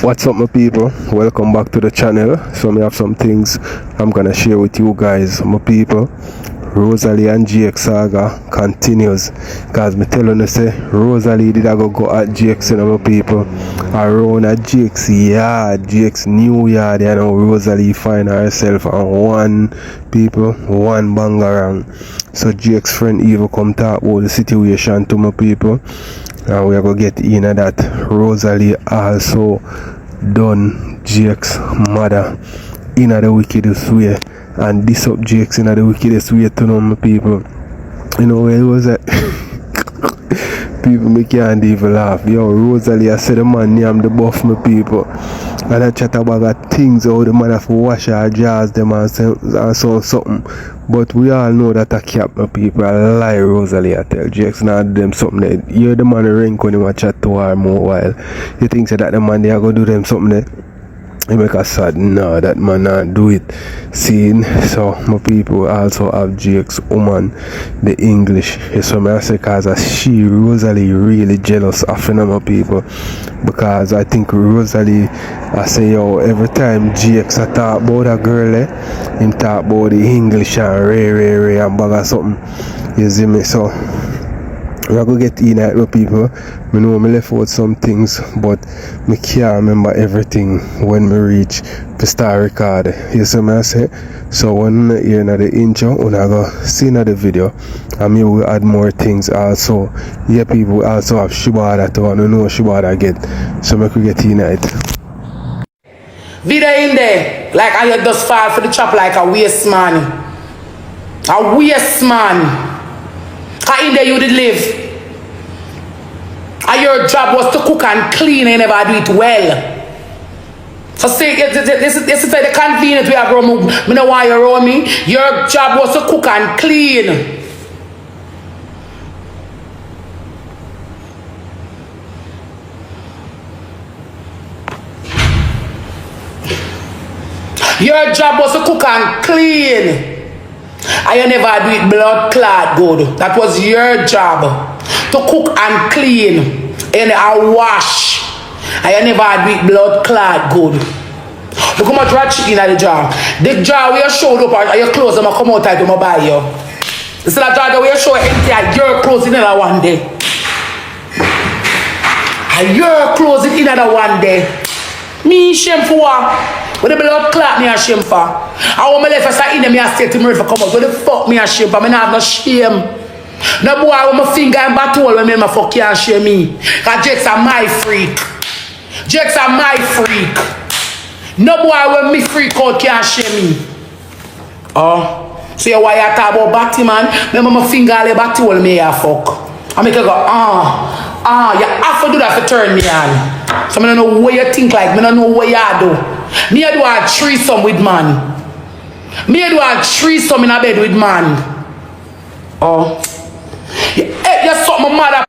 What's up my people, welcome back to the channel. So I have some things I'm gonna share with you guys, my people. Rosealee and JAKES saga continues, cause me telling you say Rosealee did I go at JAKES, you know, my people, around at JAKES yard, JAKES new yard, you know. Rosealee find herself on one bangarang. So JAKES friend even come talk about the situation to my people, and we are gonna get in at that. Rosealee also done JAKES mother in the wickedest way, and this up JAKES in the wickedest way to know my people. You know where it was at? People me can't even laugh. Yo, Rosealee, I said the man name the buff my people, and I chat about things how the man have to wash her jaws them and so something. But we all know that I cap my people. I lie, Rosealee, I tell JAKES now them something there. You the man rank when him a chat to her more while. You think so that the man they are gonna do them something there? You make us sad. No, that man not do it. See, so my people also have JAKES woman, the English. So I say cause she Rosealee really jealous of my people, because I think Rosealee, I say yo, every time JAKES I talk about a girl, him talk about the English and ray and bag or something. You see me? So we are going to get in at my people. I know I left out some things, but I can't remember everything when we reach the start record. You see me I say? So when you hear the intro, when I go see the video, and me will add more things also. Yeah, people also have Shibada too, and I know Shibada get. So we could get in at it. Video in there, like I just fall for the chop like a waste man. A waste man. Cause in there you did live. And your job was to cook and clean and never do it well. So say this is the convenience we are growing. Me know why you around me. Your job was to cook and clean. Your job was to cook and clean. And you never do it blood clot good. That was your job. To cook and clean. And wash. And you never do it blood clot good. Look how much rat chicken at the jar. The jar where you showed up and your clothes and come out to buy you. It's that jar where you show empty and your clothes in another one day. And your clothes in another one day. Me shame for what? What the blood clot me a shame for? I want my left side in them, I stay to me for come out. What the fuck me a shame for? I have no shame. No boy with my finger in battle when me fuck you and shame me. Cause JAKES are my freak. JAKES are my freak. No boy when me freak out can't shame me. Oh. So you why you talk about batty man? Remember my finger in the battle when me a fuck. I make you go, you have to do that to turn me on. So I don't know what you think like, I don't know what you do. Me do a threesome with man. Me do a threesome in a bed with man. Oh. You suck my mother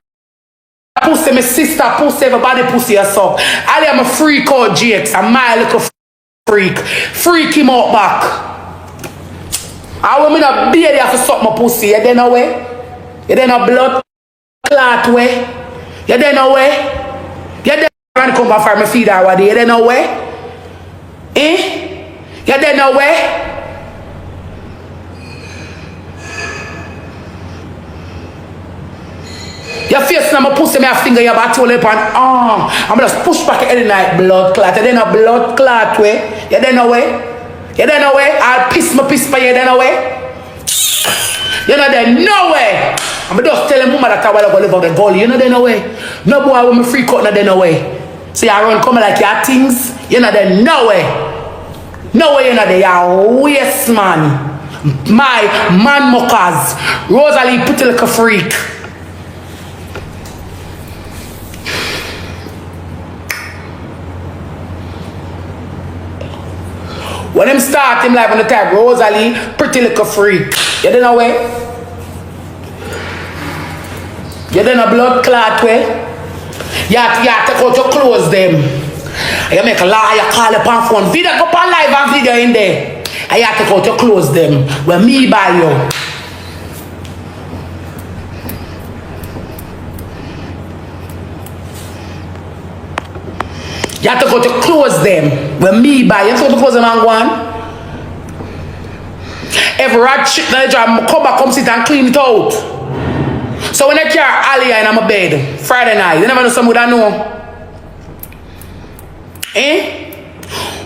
pussy, my sister pussy, everybody pussy you suck. I am a freak out JAKES, I'm my little freak. Freak him out back. I want me to be there to suck my pussy. You don't know way? You don't know blood clot way? You don't know way? You don't know come back for me feed her one day. You don't know way? Eh? You don't know way? Your face now my pussy, my finger, your back all up and I'm just push back any night blood clot. You don't know blood clot way? You don't know way? You don't know way? I'll piss for you, you don't know way? You know there no way. I'm just telling mama that I will go live on the gully. You know there no way. No boy with me freak out, no there no way. See I run come like your things. You know there no way. No way you know there. You're waste man. My man mockers. Rosealee pretty like a freak. When him start him live on the tag, Rosealee, pretty little freak. You don't know way? You don't know blood clot way? You have to take out your clothes them. You make a lie, you call upon phone. Video go on live and video in there. And you have to take out your clothes them. When me buy you. You have to go to close them. When me buy, you have to go to close them and go on. Every rat shit that I come back, come sit and clean it out. So when I carry Aliyah in my bed, Friday night, you never know someone that know. Eh?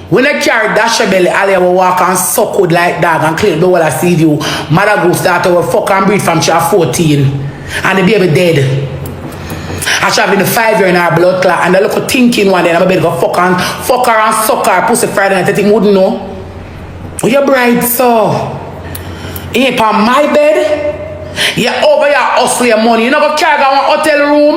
When I carry Dasha belly, Aliyah will walk and suck good like dog and clean the whole I see you. Mother go start to fuck and breathe from she 14. And the baby dead. I should have been 5 years in her blood clot. And the little thinking one day, I'm better go fuck her and suck her pussy Friday night. I think wouldn't know. Oh, you're bright, so. You ain't on my bed. You're over here hustling your money. You never carry one hotel room.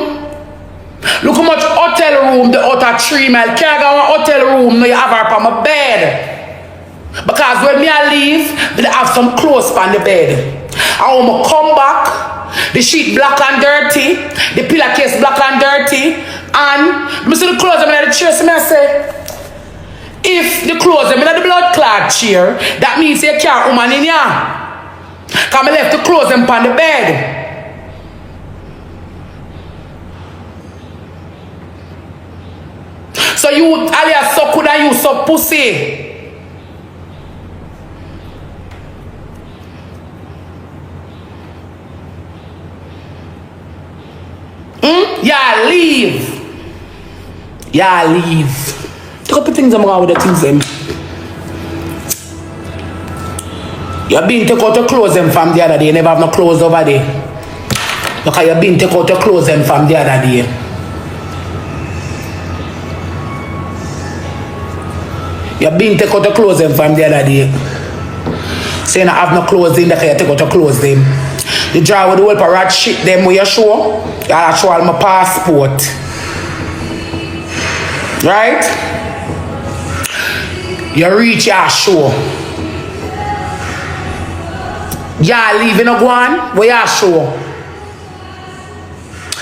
Look how much hotel room the outer 3 mile. Carry one hotel room. No, you have her on my bed. Because when me I leave, I have some clothes on the bed. I want to come back. The sheet black and dirty. The pillowcase black and dirty. And I see the clothes I'm in the chair. So I say, if the clothes I'm in the blood clot chair, that means you can't woman in here. Because I left the clothes them on the bed. So you, Aliyah, so good and you so pussy. Yeah, leave. Yeah, leave. Take up the things I'm going with the things them. You've been take out your clothes them from the other day. You never have no clothes over there. Because you've been take out your clothes them from the other day. You've been take out your clothes them from the other day. So you don't have no clothes in there, you take out your clothes them. You draw with the whole rat shit them where you show. You have to show all my passport. Right? You reach your show. Yeah, leaving a go on, where you show.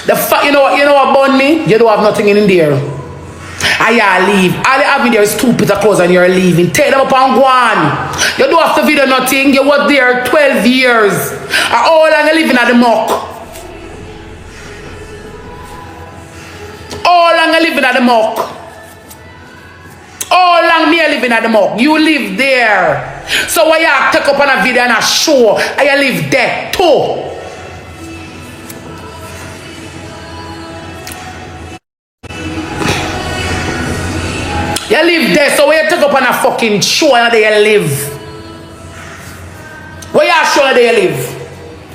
The fuck, you know what about me? You don't have nothing in there. And you leave. All you have in there is 2 pieces of clothes and you're leaving. Take them up and go on. You don't have to video nothing. You was there 12 years. And how long you living at the muck? How long you living at the muck? How long me living at the muck? You live there. So when you take up on a video and a show, and you live there too. You live there, so when you take up on a fucking show and there you live. Where you show and there you live?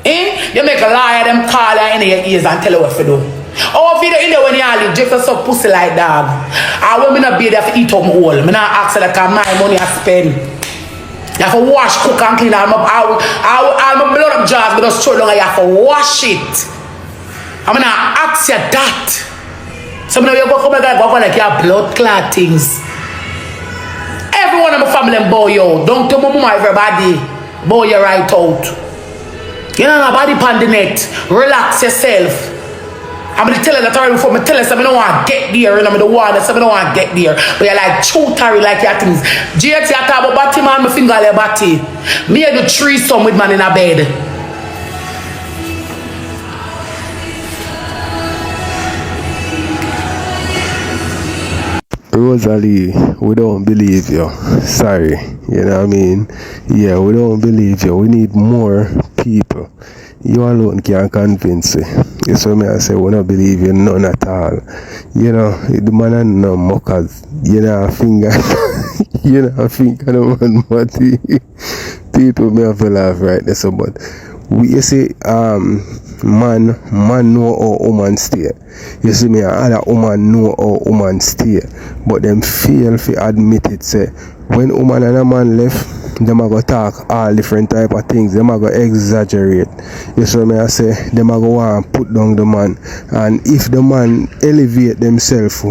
Eh? You make a lie them call you in your ears and tell you what to do. Oh, video in there when you live, just a suck pussy like dog. I will not be there to eat up my whole. I'm not asking like my money I spend. You have to wash, cook and clean all my blood up jars, but just throw it down and you have to wash it. I'm gonna ask you that. So now you go come back and go like your blood clot things. Everyone in my family boy you. Don't tell my mama everybody. Boy you right out. You know nobody on the net. Relax yourself. I'm going to tell her that already before. I tell her I don't want to get there. And I'm the one that I don't want to get there. But you're like chuttery like your things. JX, you talk about body man, my finger on your body. Me I do threesome with man in a bed. Rosalie, we don't believe you. Sorry. You know what I mean? Yeah, we don't believe you. We need more people. You alone can't convince me. So me I say we don't believe you none at all. You know, the man and no mockers. You know a finger you know a finger no man but people may have to laugh right there so but you see man know how woman stay. You see me other woman know how woman stay. But them fail to admit it say when woman and a man left them a go talk all different type of things. Them a go exaggerate. You see me I say them a go want put down the man. And if the man elevate themselves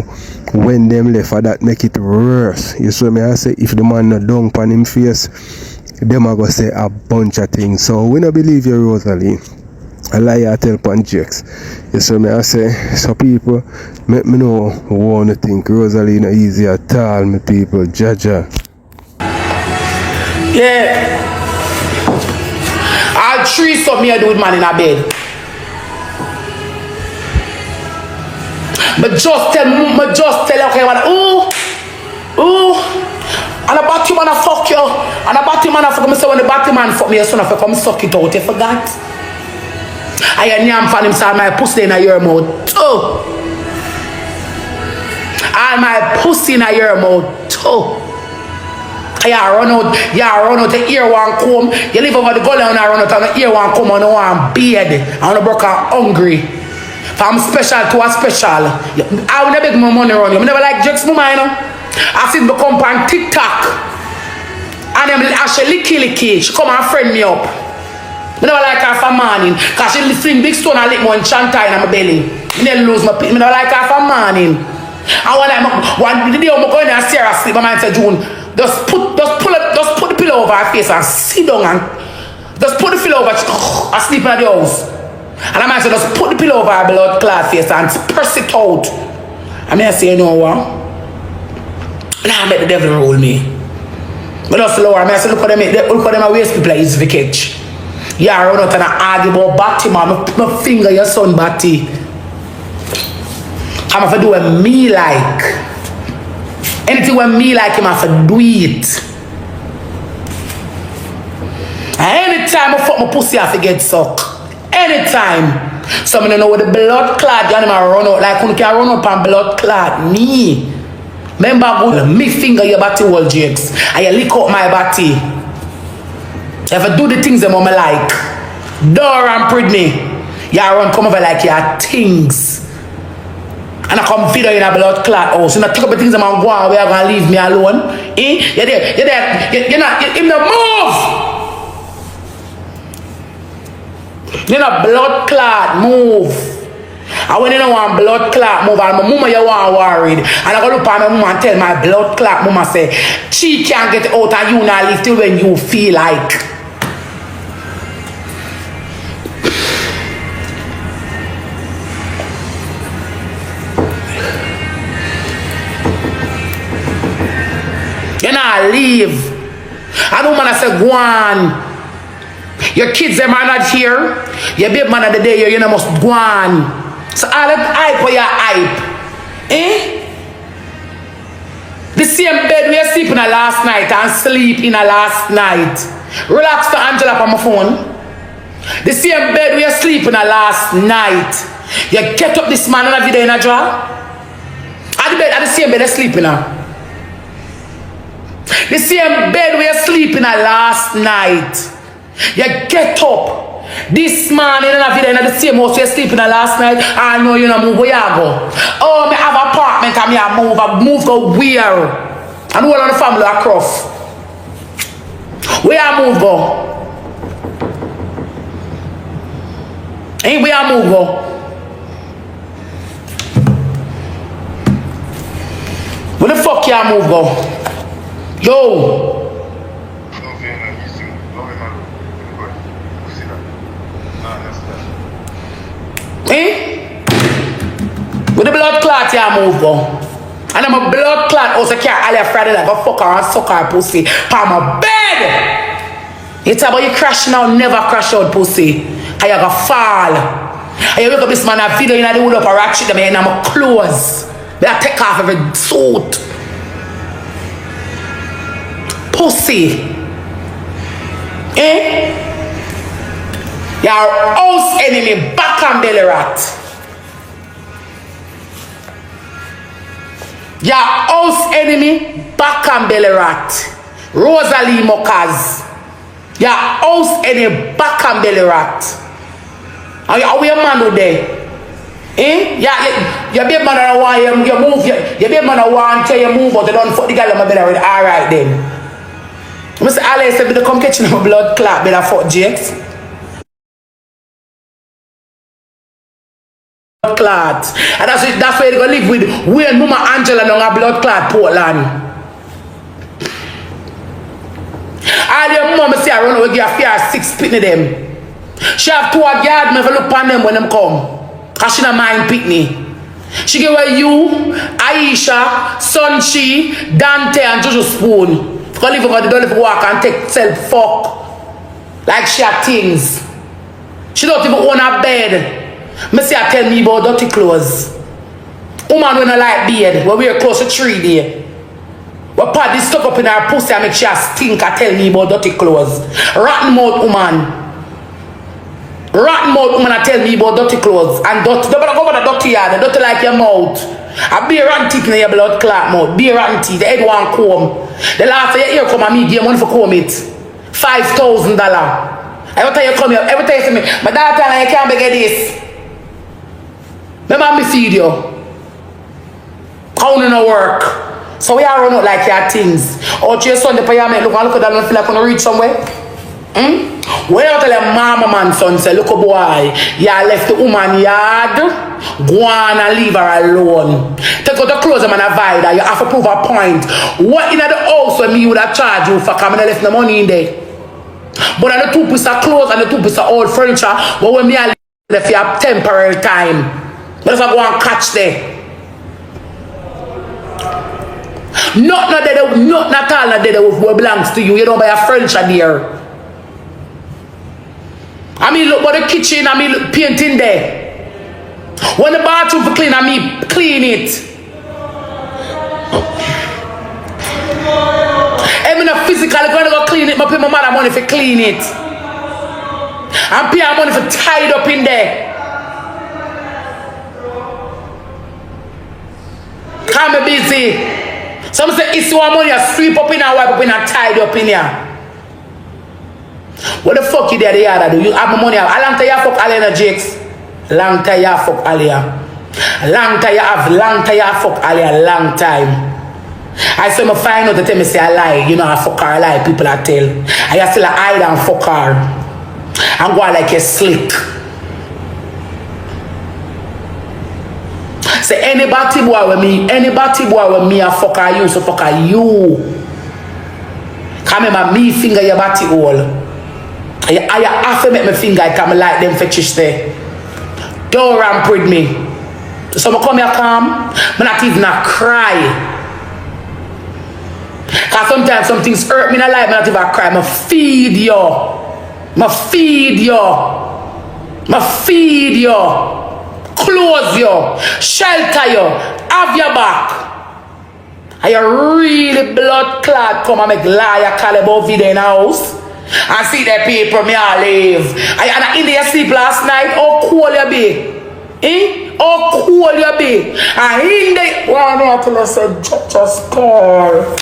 when them left that make it worse. You see me I say if the man not down on him face them a go say a bunch of things. So we don't believe you Rosalie. I lie I tell pan JAKES. You see me I say so people make me know what to think. Rosalie not easy at all me people. Jaja. Yeah. I'll treat something me I do with man in a bed. But just tell okay what ooh And a batty man, I forgot me say when the batty man fuck me, your son, I come suck it out. You forgot? I am fan himself, my pussy in your mouth. Oh. All my pussy in your mouth. Oh. You run out the ear one comb. You live over the gully and I run out and the ear one comb and I want beard. I want to broke out hungry. From special to a special. I will never make my money run you. I never like jokes, my you know. I see me come on TikTok. And I'm actually licky. She come and friend me up. I never like her for morning. Because she fling big stone and lick me and chant in my belly. I never lose my pit. I never like her for morning. And one the day I'm going to stare asleep, my man said, June, just put the pillow over her face and sit down and just put the pillow over her sleep in the house. And I man said, just put the pillow over her blood clot face and press it out. And I say, you know what? Now I make the devil roll me. But just lower, I say, look at them a waste people like easy to catch. Yeah, I run out and I argue about Batty, man. My finger your son Batty. I'm going to do what me like. Anything what me like, I'm going to do it. And anytime I fuck my pussy, I forget suck. Anytime. So I don't know what the blood clot, you know, run out. Like, you can run up on blood clot. Me. Remember, good, me finger your body wall, Jakes. And you lick up my body. If I do the things that I like. Door and pretti. You run come over like your things. And I come feed her in a blood clot house. You know, take up the things I'm going to go on where you're going to leave me alone. Eh? You're there. You're not in the move. You're not blood clot, move. And when you don't want blood clot, move. And my mama, you want worried. And I go look at my mama and tell my blood clot mama say, she can't get out and you not leave till when you feel like. You not leave. And the woman I say, go on. Your kids, them are not here. Your baby man of the day, you know, must go on. So all that hype for your hype. Eh? The same bed we are sleeping in last night and sleep in last night. Relax to Angela on my phone. The same bed we are sleeping in last night. You get up this man and have you in a drawer. At the same bed they sleeping now. The same bed we are sleeping last night. You get up. This man in the same house you're sleeping last night. I know you know move where you go. Oh, I have apartment and I move go where? And all of the family across. Where I move go? Ain't where I move go? Where the fuck you move go? Yo! Eh? With the blood clot you move go. And I'm a blood clot also can't all your Friday like go fuck her and suck her pussy on my bed. It's about you crash now, never crash out pussy. And you go fall. And you wake up this man a video in the wood up a rock shit them and I'm a clothes. But I take off every suit. Pussy. Eh? Your house enemy back and belly rat. Your house enemy back and belly rat. Rosalie Mockers. Your house enemy back and belly rat. Are you a man there? Eh? Yeah, your baby man want you move. Your baby man want you move, but they don't fuck the girl in my bed already. Alright then. Mr. Alice said, come catch my blood clot, better fuck Jakes. Blood clot. And that's where they gonna live with when Mama Angela don't have blood clot Portland. All your mama say I run away, give a fear 6 pitney them. She have 2 guard me if I look upon them when them come. Cause she not mind pitney. She give away you, Aisha, Sunchi, Dante, and Jojo Spoon. Go live over the door, live walk and take self fuck. Like she have things. She don't even own her bed. Me say I tell me about dirty clothes. Woman when I like beard, we wear close to 3 there. But put this stuff up in her pussy and make sure stink and tell me about dirty clothes. Rotten mouth woman. Rotten mouth woman and tell me about dirty clothes. And dirty, don't go over the dirty yard, dirty like your mouth. A beer and teeth in your blood clot mouth. Beer and teeth, the head one comb. The last of your ear come and me give money for comb it. $5,000. Every time you come here, every time you see me, my daughter and you can't beg this. Remember me feed you. How no work. So we are run out like your things. Out your son, the parliament, look at that and feel like when reach somewhere. When you tell your mama man son say, look boy, you left the woman yard, go on and leave her alone. Take out the clothes and avoid her, you have to prove a point. What in the house when me would have charged you for coming and left the money in there? But on the 2 pieces of clothes and the 2 pieces of old furniture, but when me I left you have temporary time. But if I go and catch there. Not at all that what belongs to you. You don't buy a furniture there. I mean, look at the kitchen, I mean, look, painting there. When the bathroom for clean, I mean, clean it. I mean, physically, when I go clean it, I pay my mother money for clean it. And pay her money for tied up in there. Can't be busy. Some say it's your money, you sweep up in and wipe up in and tied up in here. What the fuck you there the other do? You have my money. How long time you fuck Alina Jakes? Long time you fuck Alia. Long time you fuck Alia. Long time. I say my find out to tell me say I lie. You know I fuck her, I lie. People I tell. I still hide and fuck her. And go like a slick. Say anybody boy with me a fuck her, you so fuck her you. Come remember me finger your body hole. I have to make my finger come like them fetish there. Don't ramp with me. So I come here calm, but not even a cry. Cause sometimes some things hurt me in life, but not even a cry. I feed you. Clothe you, shelter you, have your back. Are you really blood clot come and make liar call about video in the house? And see the people me all live. And in there sleep last night, how cool you be? How cool you be? And in there, one day I tell you say, just call.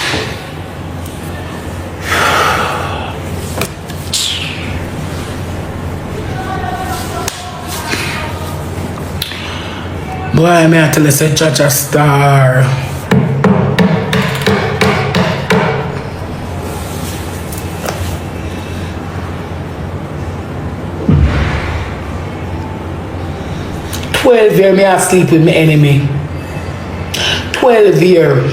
Boy, me I tell you say, judge a star. 12 years me I sleep with my enemy. 12 years.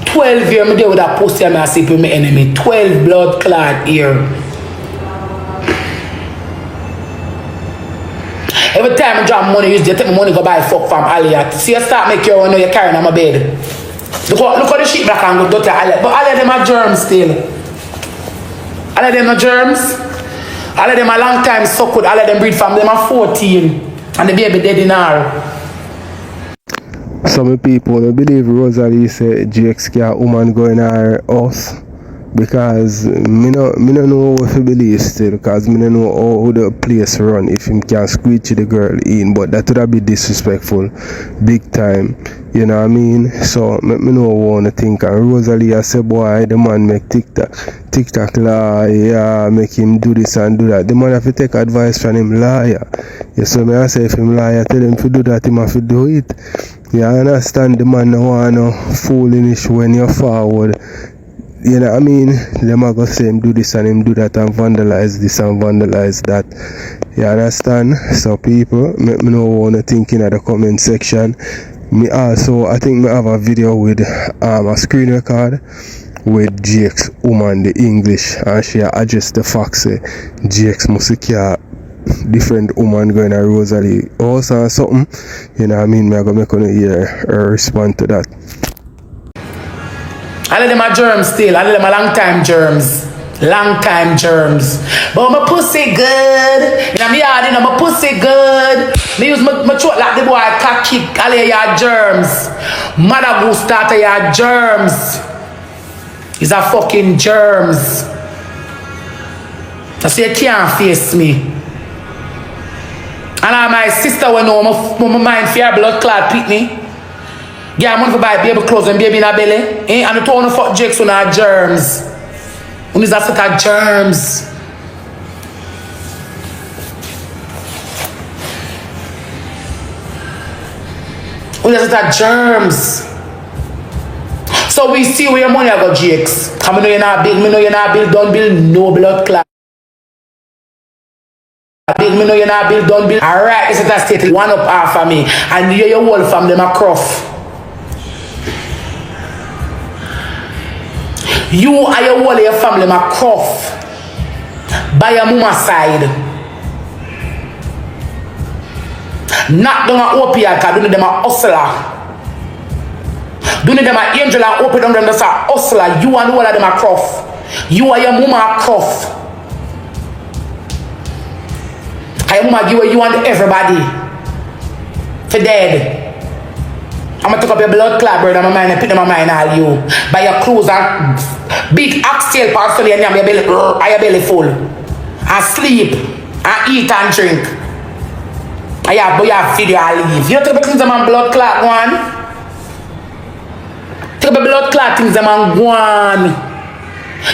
12 years me deal with that pussy and I sleep with my enemy. 12 blood clot here. Every time I drop money, you take my money go buy fuck from Aliyah. See you start make your own now you're carrying on my bed. Look at the shit black and go dirty Aliyah. But all of them are germs still. All of them are germs. All of them a long time so good. All of them breed from them are 14. And the baby dead in her. Some people don't believe Rosalie say JAKES can woman go in her house. Because me no know what to believe still, because me no know how the place run if him can squeeze the girl in, but that would be disrespectful big time, you know what I mean? So me no want to think. And Rosalie I say boy the man make TikTok lie, yeah, make him do this and do that. The man have to take advice from him liar. Yeah, so me I say if him liar tell him to do that, him have to do it. Yeah, I understand the man no want no foolish when you're forward. You know what I mean? Them are going to say him do this and him do that and vandalize this and vandalize that. You understand? So people, me no want to think in the comment section. Me also, I think me have a video with a screen record with JAKES woman, the English, and she adjust the fact say JAKES must care different woman going to Rosalie house or something. You know what I mean? Me are going to make her hear her respond to that. All of them are germs still. All of them are long time germs. Long time germs. But my pussy good. In my yard, my pussy good. Me use my throat like the boy cock kick all of your germs. Mother goose starter your germs. It's a fucking germs. I say you can't face me. And my sister will know my mind for your blood clot pitney. Yeah, I'm going to buy baby clothes and baby in her belly. Eh? And the town of fuck jakes on her germs. When is that set of germs? When is that set of germs? So we see where your money I got jakes. Come know you're not build, me know you're not build, don't build no blood clot. Me know you're not build, don't build. Alright, this is a state one up half of me. And you your whole family my cruff. You and your whole your family my cruff. By your mama side. Knock down a opiate cause do them a hustler. Do them a angel and open them that's a hustler. You and all of them a cruff. You and your mama a cruff. Your mama give you and everybody for dead. I'm gonna take up your blood clot bird and my mind and put them in my mind all you. By your clothes and big oxtail parcel and your belly full. And sleep and eat and drink. And you have video and leave. You don't take up things and blood clot one. Take up blood clot things and go on.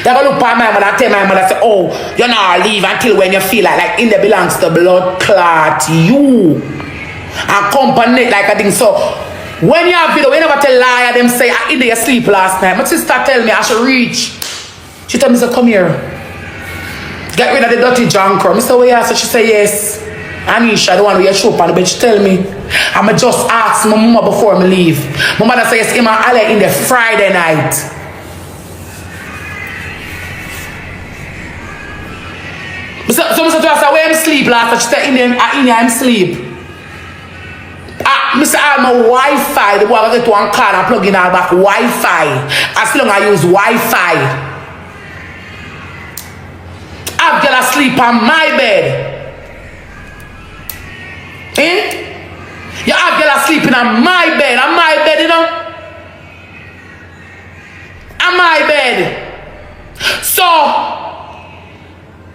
They're gonna look at my mother and tell my mother say, oh, you're not leave until when you feel like in there belongs to blood clot you. And company like a thing. So when you have video, you never tell liar them say I in there sleep last night. My sister tell me I should reach. She told me say come here. Get rid of the dirty junk. I said, oh yeah, so she said yes. Anisha, the one who you show up on the bed, she tell me. I'ma just ask my mama before I leave. My mother says yes, Emma Ali in the Friday night. So I said, where I'm sleep last night? She said, in there I'm sleep. Mr. I my Wi-Fi. The boy I get to one card and plug in all back Wi-Fi. As long as I use Wi-Fi. I've got to sleep on my bed. Eh? You have got to sleep in on my bed. On my bed, you know? On my bed. So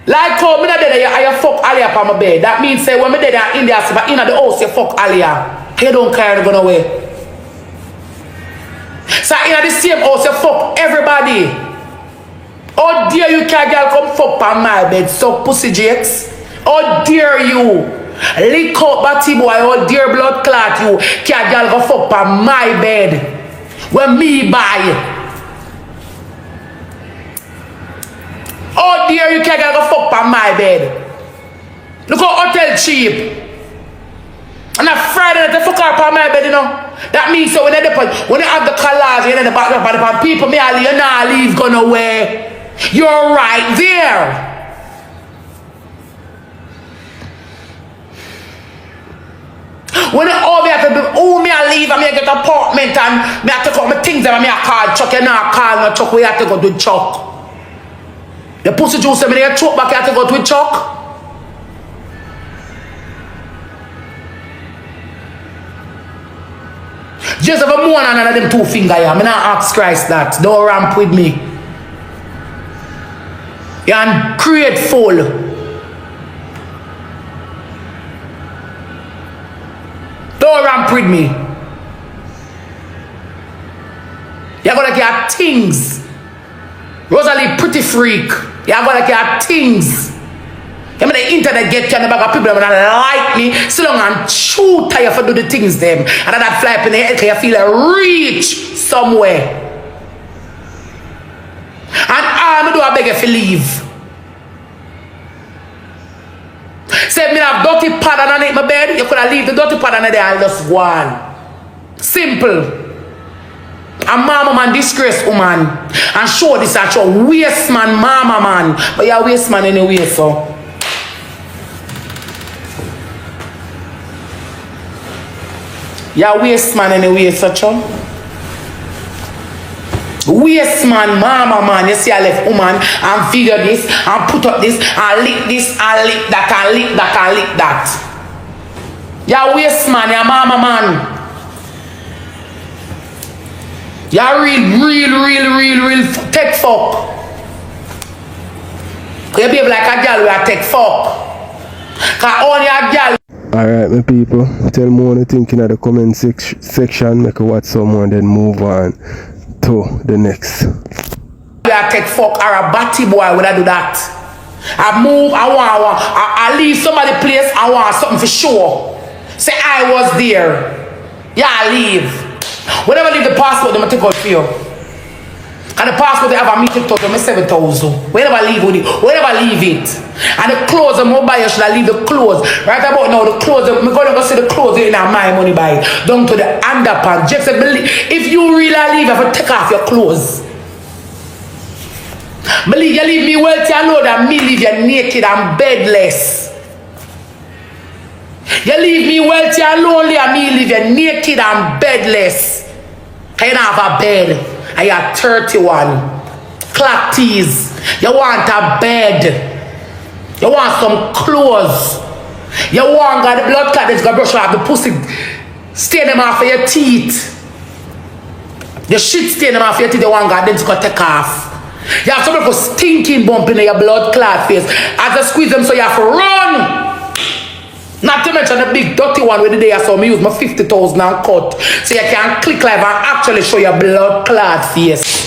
like how me not dead you fuck Alia on my bed. That means say when me dead in the house, but in the house you fuck Alia. You don't care going away. So in the same house you fuck everybody. How dare you can girl come fuck on my bed, so pussy jakes? How dare you? Lick up batty boy, how dare blood clot you can girl go fuck on my bed. When me buy. Oh dear, you can't go fuck on my bed. Look how hotel cheap. And a Friday night, they fuck up on my bed, you know. That means so when they have the collage in the back, people may leave, you're not leave gone away. You're right there. When all me have to do, oh me I leave and me I get an apartment and me have to take out my things and me I call Chuck, you not call no Chuck, we have to go to Chuck. The pussy juice and me they choke back, you have to go to Chuck. Just have a more than another them two finger here. I'm not ask Christ that. Don't ramp with me. You're ungrateful. Don't ramp with me. You're gonna get things. Rosalie pretty freak. You're gonna get things. You mean the internet get you in the back of people that like me, so long and too tired for do the things them. And that fly up in the head because you feel a reach somewhere. And all I do I beg you to leave. Say me have dirty pad underneath my bed, you could have leave the dirty pad under there and just go on. Simple. A mama man, disgrace woman. And show this at your waste man, mama man. But you're a waste man anyway, so. You're a waste man anyway, so chum. Waste man, mama man, you see I left woman and video this and put up this and lick this and lick that and lick that and lick that. You waste man, you mama man. You real take fuck. You behave like a girl where I take fuck. Cause only a girl. Alright, my people, tell me what you think in the comment section. Make a watch someone, then move on to the next. I take fuck or a batty boy when I do that. I move, I leave somebody place, I want something for sure. Say I was there. Yeah, I leave. Whenever I leave the passport, I'm going to take out for you. And the passport they have a meeting total, I'm 7,000. Whenever I leave with it, whenever I leave it. And the clothes, I'm going to buy, should I leave the clothes? Right about now, the clothes, I'm going to go see the clothes in my money buy. Down to the underpants. Just believe, if you really leave, I have to take off your clothes. Believe you leave me wealthy alone than me leave you naked and bedless. You leave me wealthy and lonely and me leave you naked and bedless. I don't have a bed. I have 31. Clock tees. You want a bed. You want some clothes. You want got the blood clot that's gonna brush off the pussy. Stain them off of your teeth. The shit stain them off your teeth. You want God then to go take off. You have some people stinking bump in your blood clot face. As I squeeze them so you have to run. Not to mention the big dirty one with the day I saw me use my 50,000 and cut. So you can click live and actually show your blood clot face.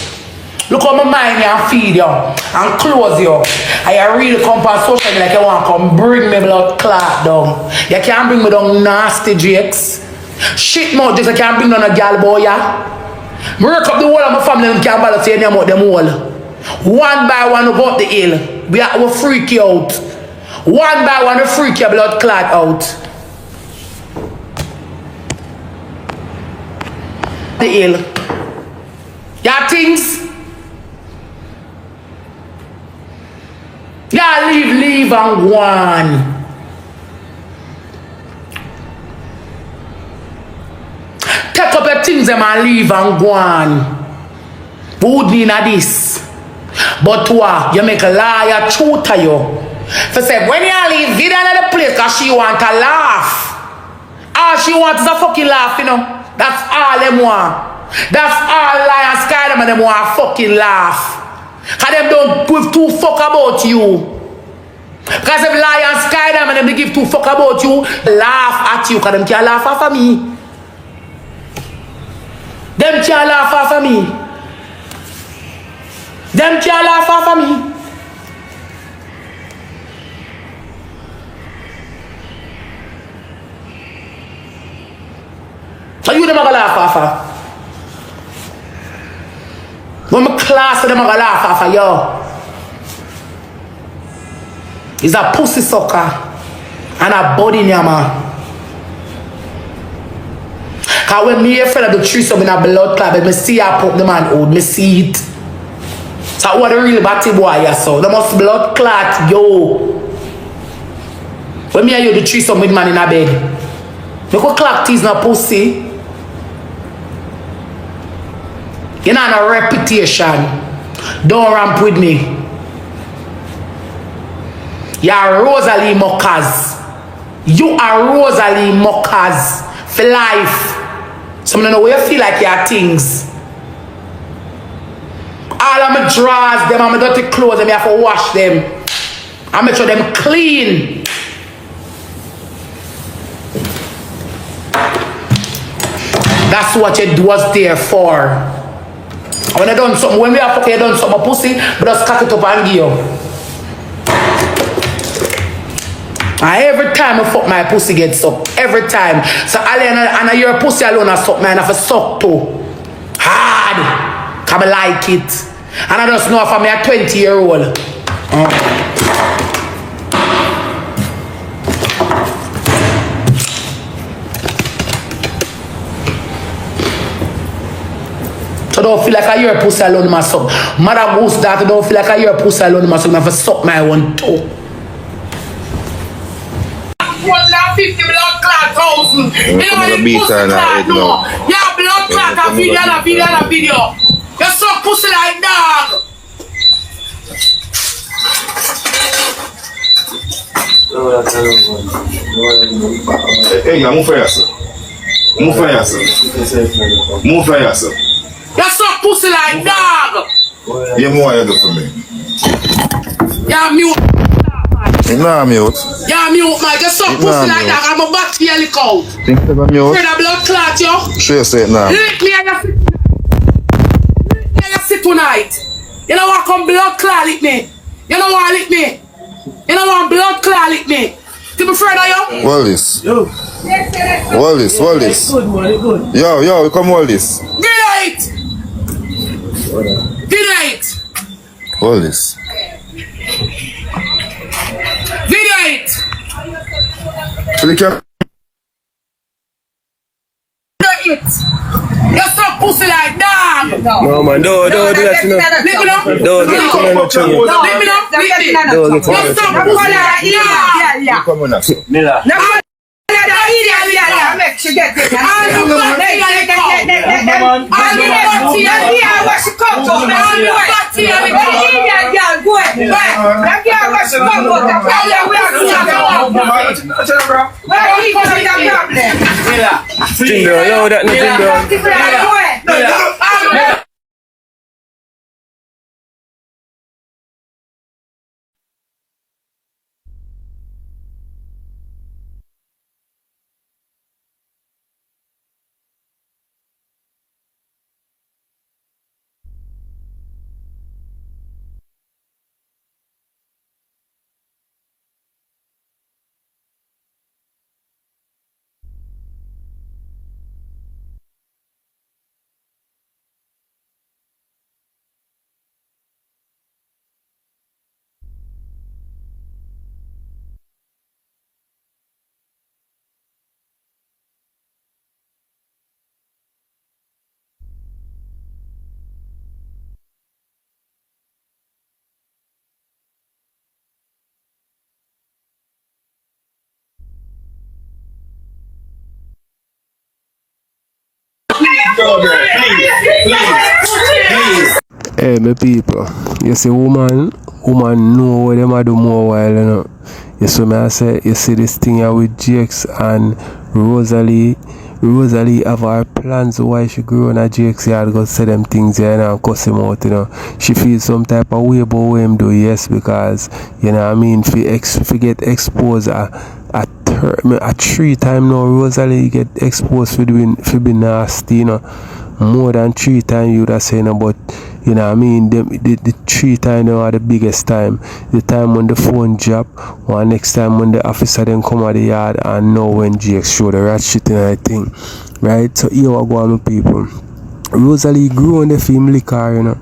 Look how my mind you and feed you and close you. I really come on social media like you want to come bring me blood clot down. You can't bring me down nasty jakes. Shit mouth just you can't bring down a gal boy, yeah? Work up the whole of my family and can't balance any of them all. One by one we go up the hill. We freak you out. One by one we freak your blood clot out. The hill. Yeah, things. Yeah, leave and go on. Take up your things and leave and go on. We would need this. But what? You make a liar truth to you. For say, when you leave video another place because she want to laugh. All she wants is a fucking laugh, you know. That's all them want. That's all lion sky them want a fucking laugh. Because them don't give two fuck about you. Because if lion sky them and them they give two fuck about you, laugh at you because them can't laugh off of me. Them can't laugh off of me. Them can't laugh off of me. So you them a laugh off of? When my class them a laugh off of yo. It's a pussy sucker and a body nyama. Cause when me a friend of the tree some in a blood club, me see her pop the man out, me see it. So what a real batty boy you saw. They must blood clot, yo. When me and you the tree some with man in a bed. Me go clock tease no pussy. You know no reputation. Don't ramp with me. You are Rosalie Mockers. You are Rosalie Mockers for life. So I don't know where you feel like you are things. All of my drawers, them and my dirty clothes, them, you have to wash them. I make sure them clean. That's what it was there for. And when I done something, when we are fucking done something, pussy, but just cut it up and give you. And every time I fuck my pussy gets sucked. Every time. So and your pussy alone I suck man, I have to suck too. Hard. Cause I like it. And I just know for me a 20-year-old. So don't feel like I hear pussy alone myself. Mother goose that don't feel like I hear pussy alone myself. I have to suck my one too. 150 blood clot thousand. You know what pussy clot no. Yeah, blood clot a video. You suck pussy like dog. Hey, move for yourself. Move for yourself. Move for yourself. You suck pussy like dog. You more you do for me. You're mute. Nah, mute. You're mute, man. You suck pussy like dog. I'm a bacteria cow. Think you mute? Afraid of blood clot, yo. Sure say it now. Lick me and you sit tonight. You know what? Come blood clot lick me. You know what? Lick me. You know what? Blood clot lick me. To be afraid of you? Hold this. Hold this. Hold this. Good. Yo, come hold this. Good night. Hold this. Good Flick your night. You suck pussy like dog. No man, don't do that, you know. Lick me up. Don't get come on the channel. Lick me up. Lick me. Don't get You come on the suck channel. pussy like dog. come on now. Miller. Make she get it. All the bacteria Jingle, yo, that no jingle. Hey, my people, you see, woman know what them a do more while, you know. You see me, I say, you see this thing here with Jakes and Rosalie. Rosalie have her plans why she grow in a Jakes yard go say them things here, you know, and cuss him out, you know. She feels some type of way about what him do, yes, because, you know what I mean, if you get exposed at 3 times now, Rosalie get exposed for be nasty, you know. More than 3 times you would have said, but you know what I mean, the 3 times now are the biggest time. The time when the phone drop, or next time when the officer then come out the yard and know when GX show the rat shit and everything. Right? So here I go on my people. Rosalie grew on the film liquor, you know.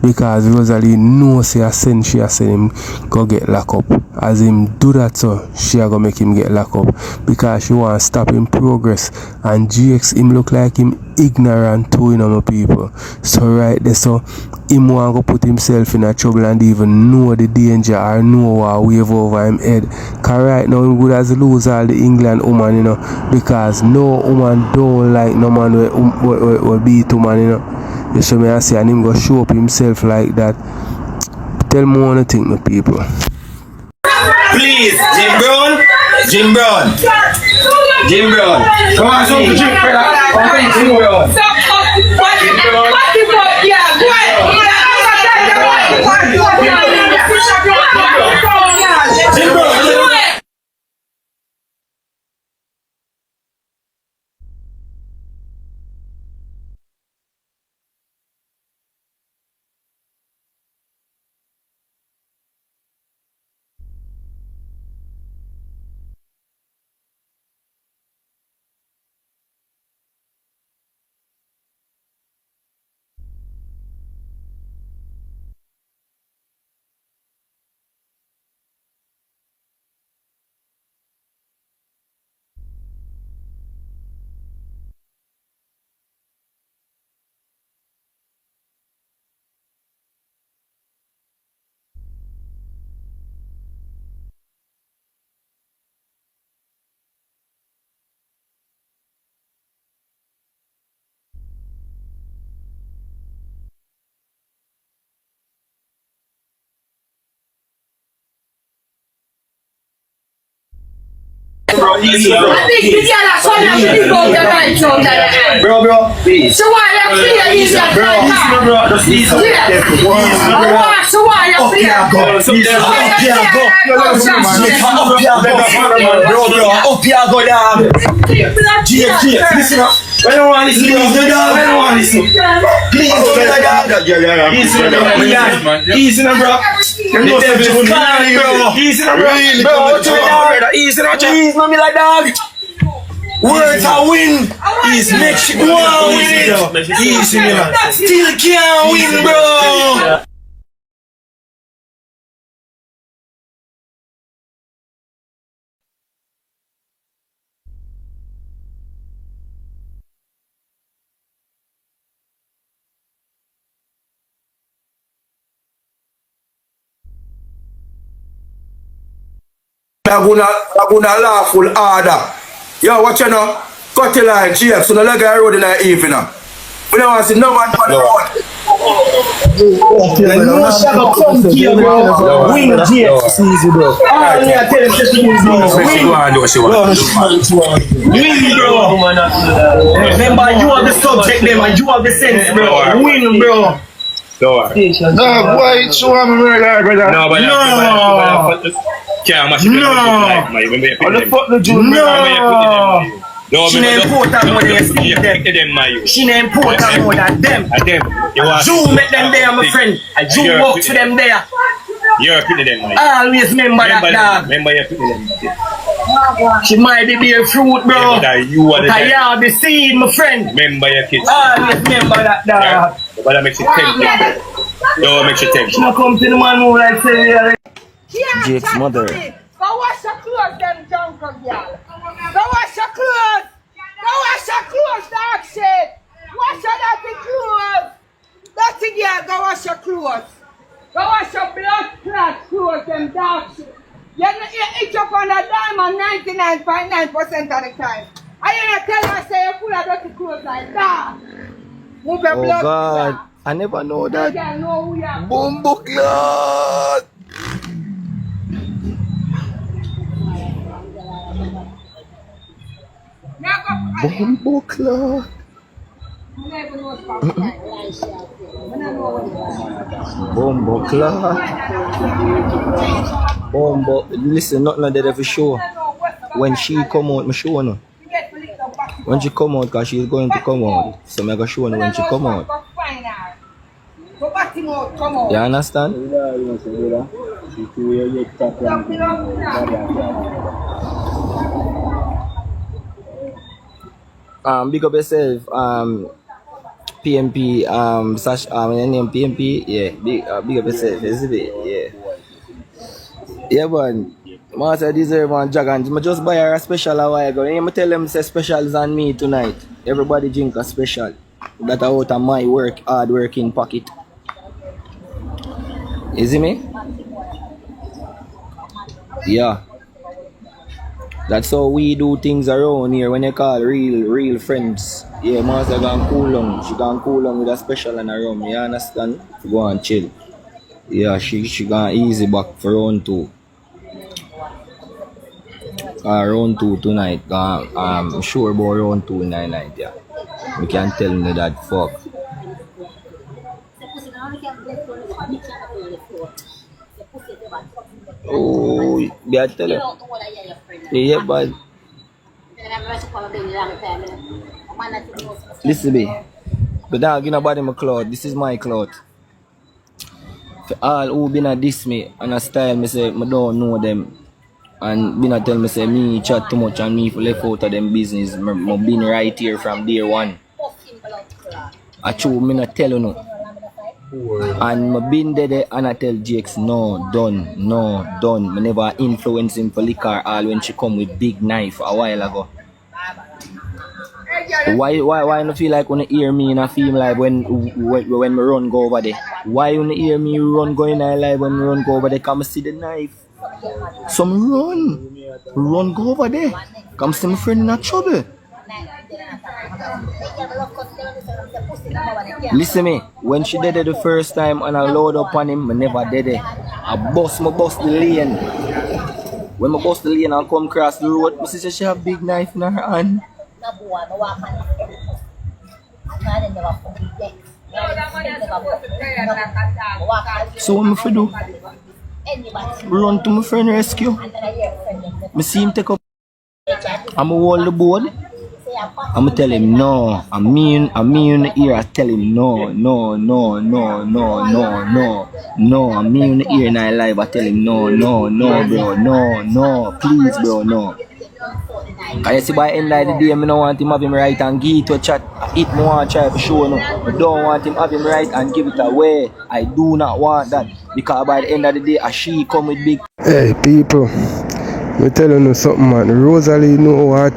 Because Rosalie knows she said him go get locked up. As him do that, so she a go make him get locked up. Because she want to stop him progress. And GX him look like him ignorant too, you know, my people. So right there, so him want to put himself in a trouble and even know the danger or know what wave over him head. Cause right now him good as lose all the England woman, you know. Because no woman don't like no man will beat woman, you know. You see me I say and him go show up himself like that. Tell me what you think, my people. Please, Jim Brown. Come on, Jim Brown. Easy, bro. I think the girl are son of the go the right shoulder. Bro. Please. So why you play easy at Bro, just easy. So why you play? Up here, go down. Listen up. I don't want to listen. Please, easy, bro. Easy, mommy like dog. Words are win. Easy, make shit go on with it. Easy, man. Still can't win, bro. I'm gonna laugh full harder. Yo, watch you now. Cut the line, GF, so no leg I road in the evening. We don't want to see no man on the road. No shadow come here, bro. Win GF. Easy, bro. Alright, yeah, tell him to win, bro. Remember, you are the subject, man. You are the sense, bro. Win, bro. No, boy, it's so I'm a murderer, brother. No, but no. She ain't important more than you see them. She ain't important more than them. You make them there, my friend. You walk to them there. You're putting them, man. Always remember that, dog. Remember you're putting them. She might be bare fruit, bro. But I are the seed, my friend. Remember your kids. Always remember that, dog. But that makes it tempting. No, makes it tempting. She not come to the man who like say, Jake's mother. Go wash your clothes, them drunk girl. Go wash your clothes. Go wash your clothes, dog shit. Wash your dirty clothes. Dirty girl, go wash your clothes. Go wash your blood clot clothes, them dog shit. You itch up on a diamond 99.9% of the time. I ain't tell her say you full of dirty clothes like that. Move your blood God, clot. I never know that. You know who you are. Bumbo clot. Bumbo clot. Bumbo clot. Bumbo. Listen, nothing like that for sure. When she come out, me show no. When she come out, cause she's going to come out. So me go show no when she come out. You understand? Big up yourself, PMP, Sash, your name PMP, yeah, big up yourself, isn't it? Yeah. Yeah, man, Master deserve one Jagan. I just buy her a special a while ago. And I tell them say special is on me tonight. Everybody drink a special. That out of my work, hard working pocket. You see me? Yeah. That's how we do things around here when you call real friends. Yeah, Master gone cool on. She gone cool on with a special and a rum. You understand? Go and chill. Yeah, she gone easy back for round 2. Round 2 tonight. I'm sure about round 2 in the night, yeah. We can tell me that fuck. Oh, yeah, tell her. Yeah, but listen me. But dog, you know about my cloth. This is my cloth. For all who been a diss me and a style me say I don't know them. And been a tell me say me chat too much and me for left out of them business. I been right here from day 1. I true me not tell you no. And I been there and I tell Jakes no, done. I never influence him for liquor all when she come with big knife a while ago. Why not feel like when you hear me in a film live when we run go over there? Why you hear me run go in a live when we run go over there? Come see the knife. Some run go over there. Come see my friend in a trouble. Listen me, when she did it the first time and I load up on him, I never did it. I bust the lane. When I bust the lane and come across the road, my sister she have a big knife in her hand. So what am I do? Run to my friend rescue. I see him take up. I'm going to hold the board. I'm going to tell him no. I'm me in the ear. I tell him no. I'm me in the ear and I live. I tell him no, bro. No. Please, bro, no. Because you see, by the end of the day, I don't want him have him right and give it to a chat. It me want to try to show no. I don't want him have him right and give it away. I do not want that. Because by the end of the day, she come with big. Hey people, me tell you something, man. Rosalie know what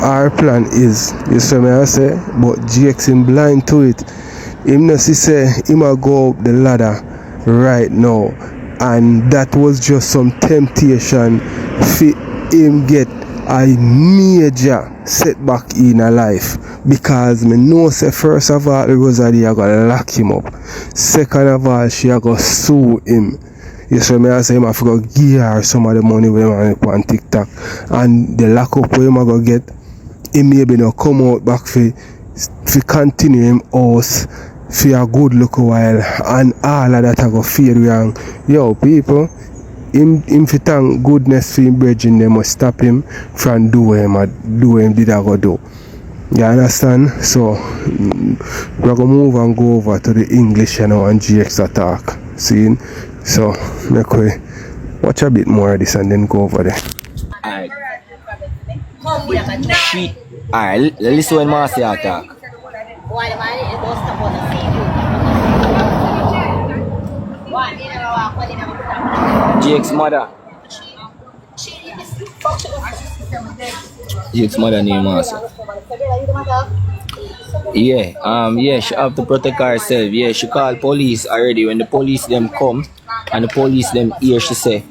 our plan is. You see me I say, but JAKES him blind to it. Him no see say him a go up the ladder right now, and that was just some temptation for him get a major setback in her life, because me know say first of all Rosalie a gonna lock him up, second of all she a gonna sue him. You see me I say him a go give her some of the money we make on TikTok, and the lock up where him a go get, him maybe not come out back for continue him house for a good look a while, and all of that a go fade wrong. Yo people, him fi thank goodness for him brethren, they must stop him from do him did I go do. You understand? So we're gonna move and go over to the English, you know, and JAKES attack. See? So make we watch a bit more of this and then go over there. Alright. She alright, listen when Marcy attack. JAKES mother. JAKES mother name also. Yeah, she have to protect herself. Yeah, she called police already. When the police them come and the police them hear, she say,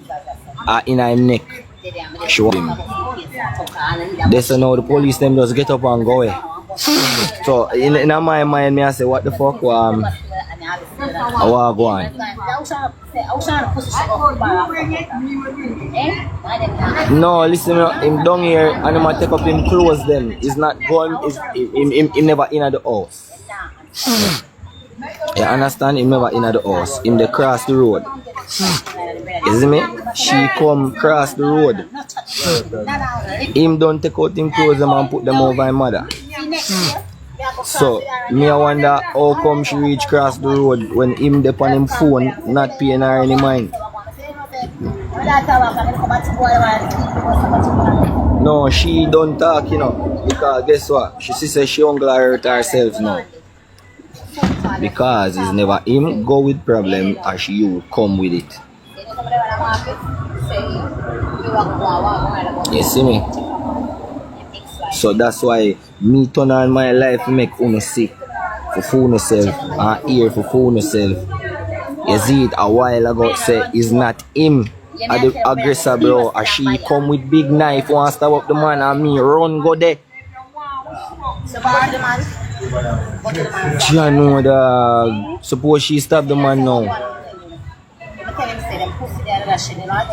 in her neck, she want him. They say now the police them just get up and go away. So in my mind, me I say, what the fuck, I want to go on. No, listen, him down here and him take up him clothes then. He's not going, him never in the house. You understand? Him never in the house. Him they cross the road. You see me? She come cross the road. Him don't take out him clothes and put them over her mother. So, me I wonder how come she reach across the road when him dey on him phone, not paying her any mind. No, she don't talk, you know, because guess what? She says she only hurt herself now. Because it's never him go with problem or she you come with it. You see me? So that's why me turn on my life make uno sick for fool yourself and ear for fool yourself. You see it a while ago say it's not him the aggressor, bro, or she come with big knife want to stab up the man and me run go there. You know dog. Suppose she stab the man now.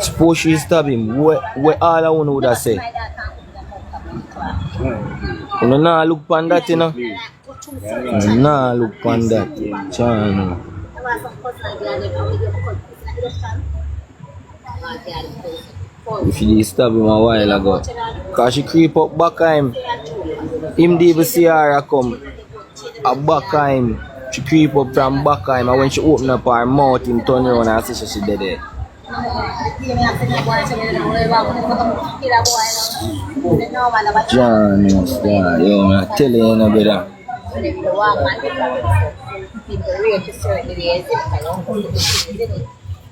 Suppose she stab him. Where all I want would have say. You nah look on that, you know. You nah look on that. Chano. If you stab him a while ago. Cause she creep up back him. Him did even see her come. A back him. She creep up from back him. And when she open up her mouth, him turn around and see she dead there. John, yo, man, tell you no better.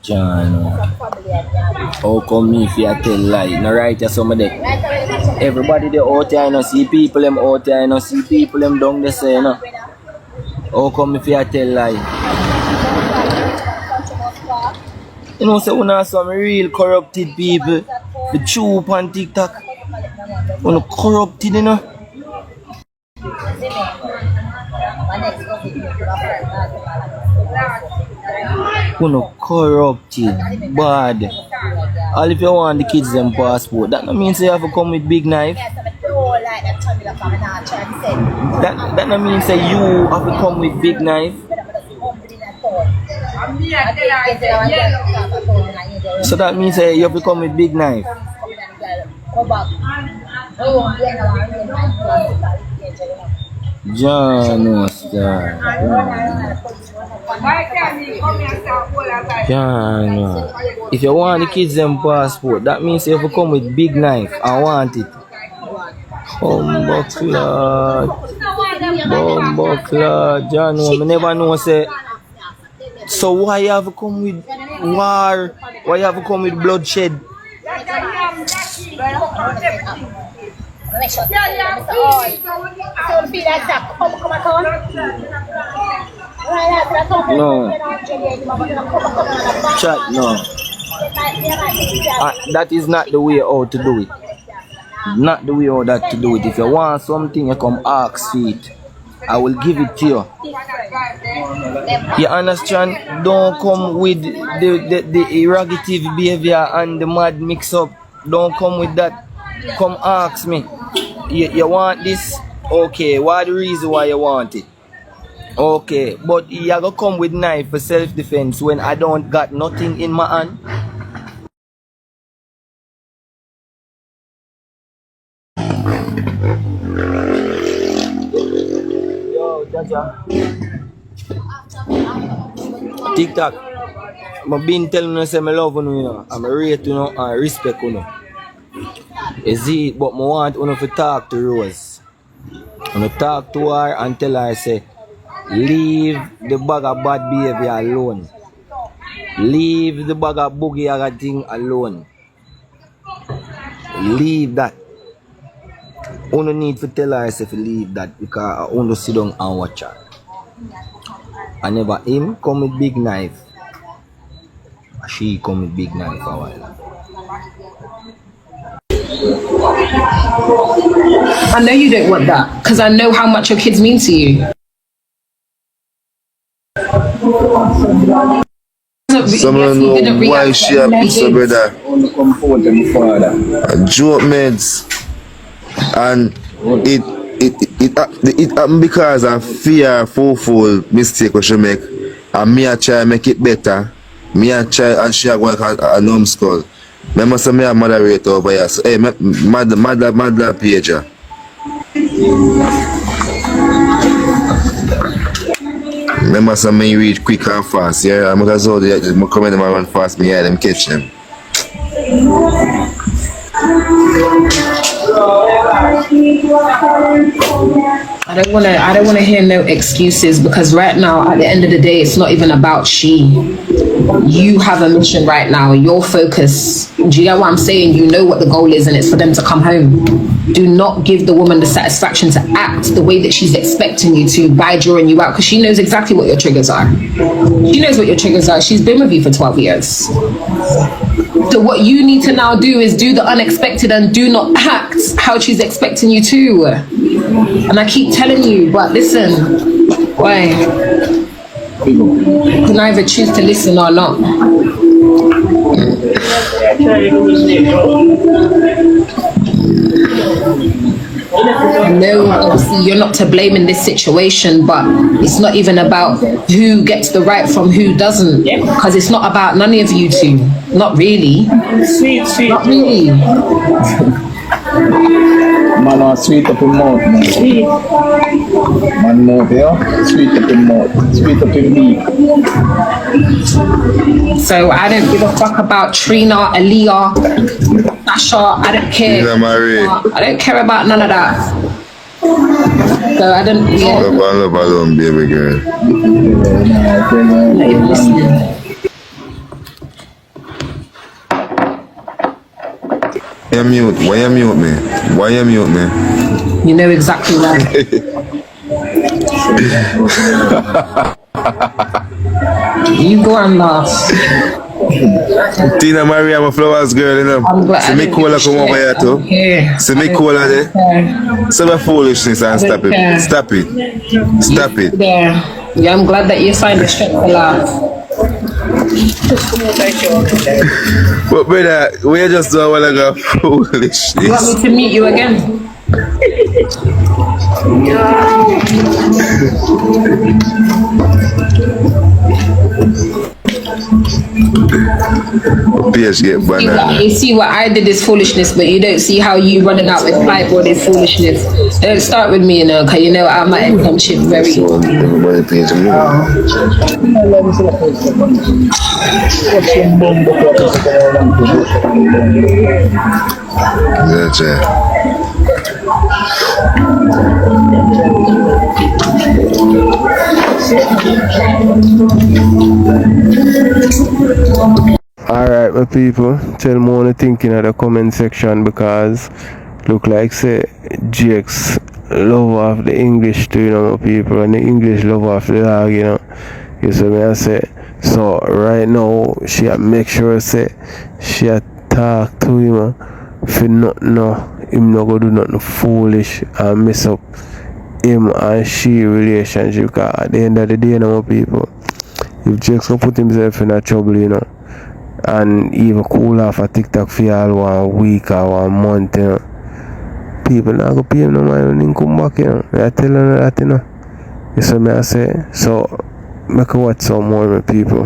John, how come me if you tell lie? No right or some of that. Everybody they out there, you know, see people them out there, you know, see people them down there say, you know. How come if you tell lie? You know, so we have some real corrupted people. The troop on TikTok. We're corrupted, you know. We're corrupted. Bad. all if you want the kids them passport, that no means you have to come with big knife. That no means say you have to come with big knife. So that means say you have to come with big knife. John, if you want the kids them passport, that means you have to come with big knife. I want it. Bumbleclad, John, I never know say. So why you have to come with war? Why you have to come with bloodshed? No. Chat, no. That is not the way how to do it. Not the way how that to do it. If you want something, you come ask for it. I will give it to you. You understand? Don't come with the irregative behavior and the mad mix up. Don't come with that. Come ask me. You want this? Okay, what the reason why you want it? Okay, but you gotta come with knife for self-defense when I don't got nothing in my hand. Yo, Jaja. TikTok. I've been telling you say I love you, you know. I'm rate you know and respect you know. Is it? But I want you to talk to Rose. You talk to her and tell her say, leave the bag of bad behavior alone. Leave the bag of boogie thing alone. Leave that. You don't need to tell her to leave that because I want to sit down and watch her. I never him come with big knife. She come with big knife for a while. I know you don't want that because I know how much your kids mean to you. Someone know why she happy so brother. Joke meds. And it happened because of fear, fourfold mistake what she make. And me I try make it better. Me I try and she work a numbskull. Remember say me a moderator over here. So hey, mother pager. Remember say me reach quick and fast, yeah. I'm gonna so they come in them run fast, me yeah them catch them. I don't wanna hear no excuses because right now at the end of the day it's not even about she. You have a mission right now, your focus. Do you get what I'm saying? You know what the goal is and it's for them to come home. Do not give the woman the satisfaction to act the way that she's expecting you to by drawing you out because she knows exactly what your triggers are. She knows what your triggers are. She's been with you for 12 years. So what you need to now do is do the unexpected and do not act how she's expecting you to. And I keep telling you, but listen, why? You can either choose to listen or not. No, obviously you're not to blame in this situation, but it's not even about who gets the right from who doesn't, because it's not about none of you two. Not really. Sweet. Not really. Man, sweet up in mouth, man. Sweet. Man, mouth, yeah? Sweet up in mouth. Sweet up in me. So I don't give a fuck about Trina, Aaliyah, Sasha. I don't care. I don't care about none of that. So I don't. Yeah. Love alone, baby girl. Not even listening. Why you mute me? Why you mute me? You know exactly why. You go and laugh. Tina Maria, I'm a flowers girl, you know. I'm glad. See me cola come over here too. See me cola there. Some foolishness and stop it. Stop it. Stop it. Yeah, I'm glad that you find the strength to laugh. But brother, we just do a while ago foolishness. You want me to meet you again? You see what I did is foolishness, but you don't see how you running out with plyboard is foolishness. Don't start with me, you know, because you know I might come shit very. Alright, my people, tell me what you think in the comment section, because look like say JAKES love of the English too, you know, my people, and the English love of the dog, you know. You see me I say. So right now she make sure say she talk to him for nothing, him not go do nothing foolish and mess up him and she relationship, because at the end of the day, you know, my people, if JAKES can put himself in a trouble, you know, and even cool off a TikTok for y'all 1 week or 1 month, you know, people not go pay him no money when he come back, you know. I tell you that, you know. You see me I say. So make a watch some more, my people.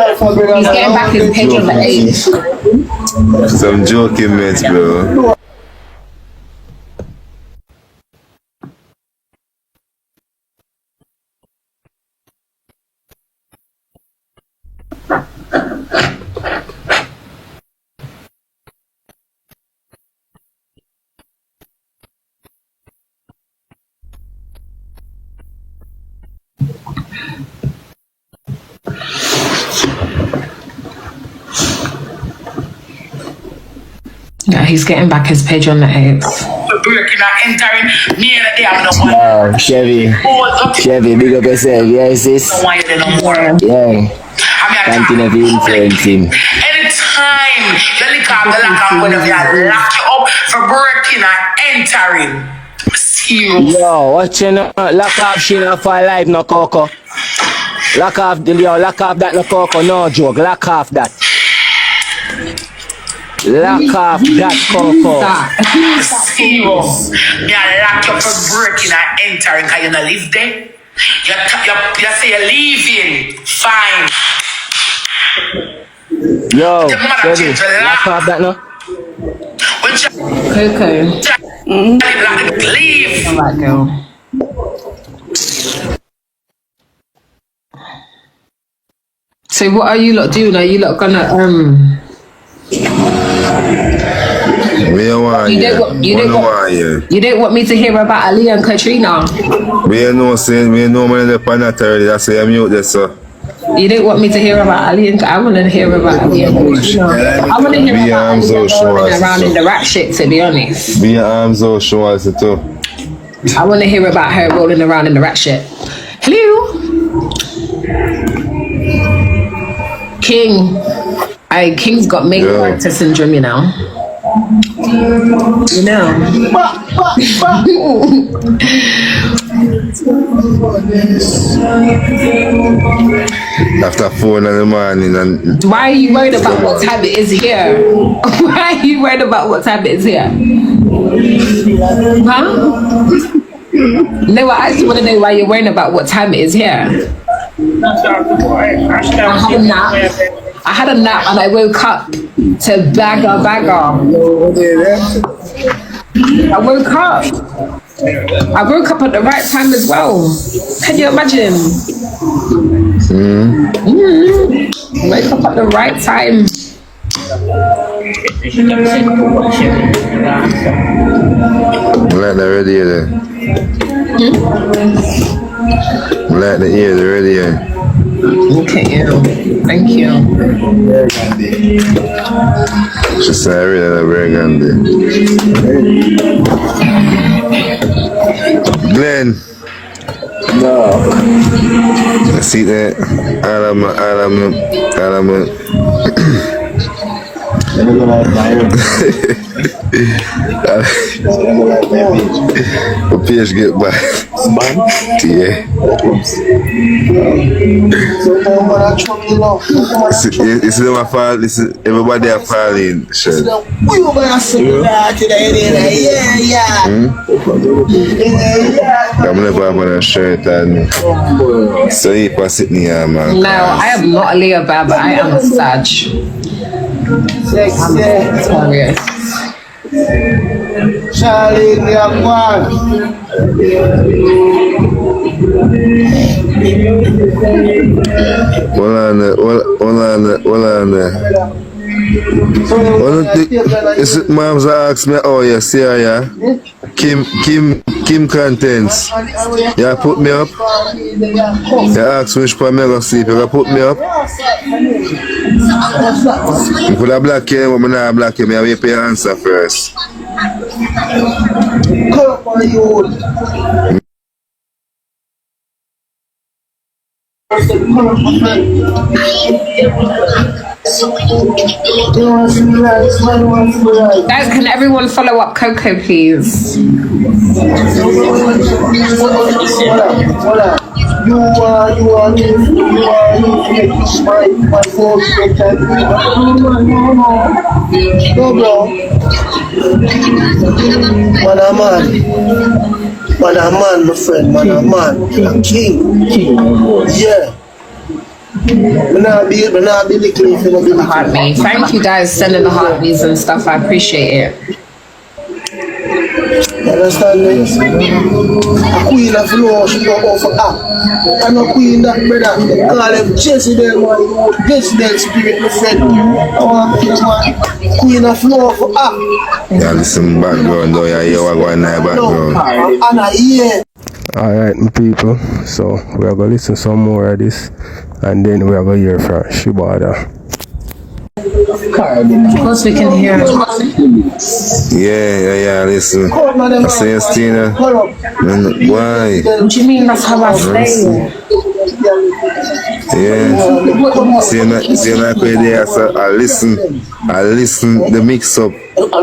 He's getting back his page on the 8th. Some joking mates, bro. Yeah, he's getting back his page on the 8th. Chevy, big up yourself, yeah, sis. Yeah. Continue to influence him. Anytime you look up the lock, I'm gonna lock you up for breaking and entering. Serious. Yo, watch you know, lock up she not for life, no coco. Lock off that no coco, no joke, lock off that. Lock off that coco. Serious. Yeah, lock you up for breaking and entering, because you not live there. You say you're leaving, fine. Yo, Chevy, lock off that no. Coco. Leave. Alright, girl. So what are you lot doing? Are you lot gonna You don't want me to hear about Ali and Katrina? We know man the panat already. That's why I'm mute this, sir. You don't want me to hear about Ali and I want to hear about Ali and Katrina. I want to hear about Ali rolling around in the rat shit, to be honest. Be your arms out, show us it too. I want to hear about her rolling around in the rat shit. Hello? King's got main character syndrome, you know. You know. After 4 in the morning and why are you worried about what time it is here? Why are you worried about what time it is here? Huh? No, I actually want to know why you're worrying about what time it is here. I had a nap and I woke up to bagger. I woke up at the right time as well. Can you imagine? Wake up at the right time. let the radio let the ear the radio. Okay, thank you. She said really very good. Glenn, No. See that? All of my. Let me go like my own. The page get by. Yeah. You see them a fall, everybody are falling. Sure. I'm never having a shirt and so you pass it near man. No, I am not a Leo Bab, I am a Sag. I'm Taurus. Charlie, we have one. Hold on there. Is it mom's asked me, oh yeah, see her, yeah? Kim Contents. Yeah, put me up. You asked me which part me gonna sleep, you gonna put me up? You could have black him, but I'm not black him, I will pay your answer first. Guys, can everyone follow up Coco, please? You are my phone. No, bro. Man, my friend. Man, king. Yeah. Heartbeat. Thank you guys sending the heartbeats and stuff. I appreciate it. You understand me? A queen of law, she go over up. And a queen that brother, they call them Jesse them, this their spirit, my friend. Queen of law for up. Yeah, listen background though, yeah, you are going there background. And I hear. Alright, my people, so we are going to listen some more of this and then we are going to hear from Shibada. Of course we can hear it. Yeah, listen. I say, Stina, why? What do you mean that's how I stay? Yeah. See like where they are, so I listen the mix up.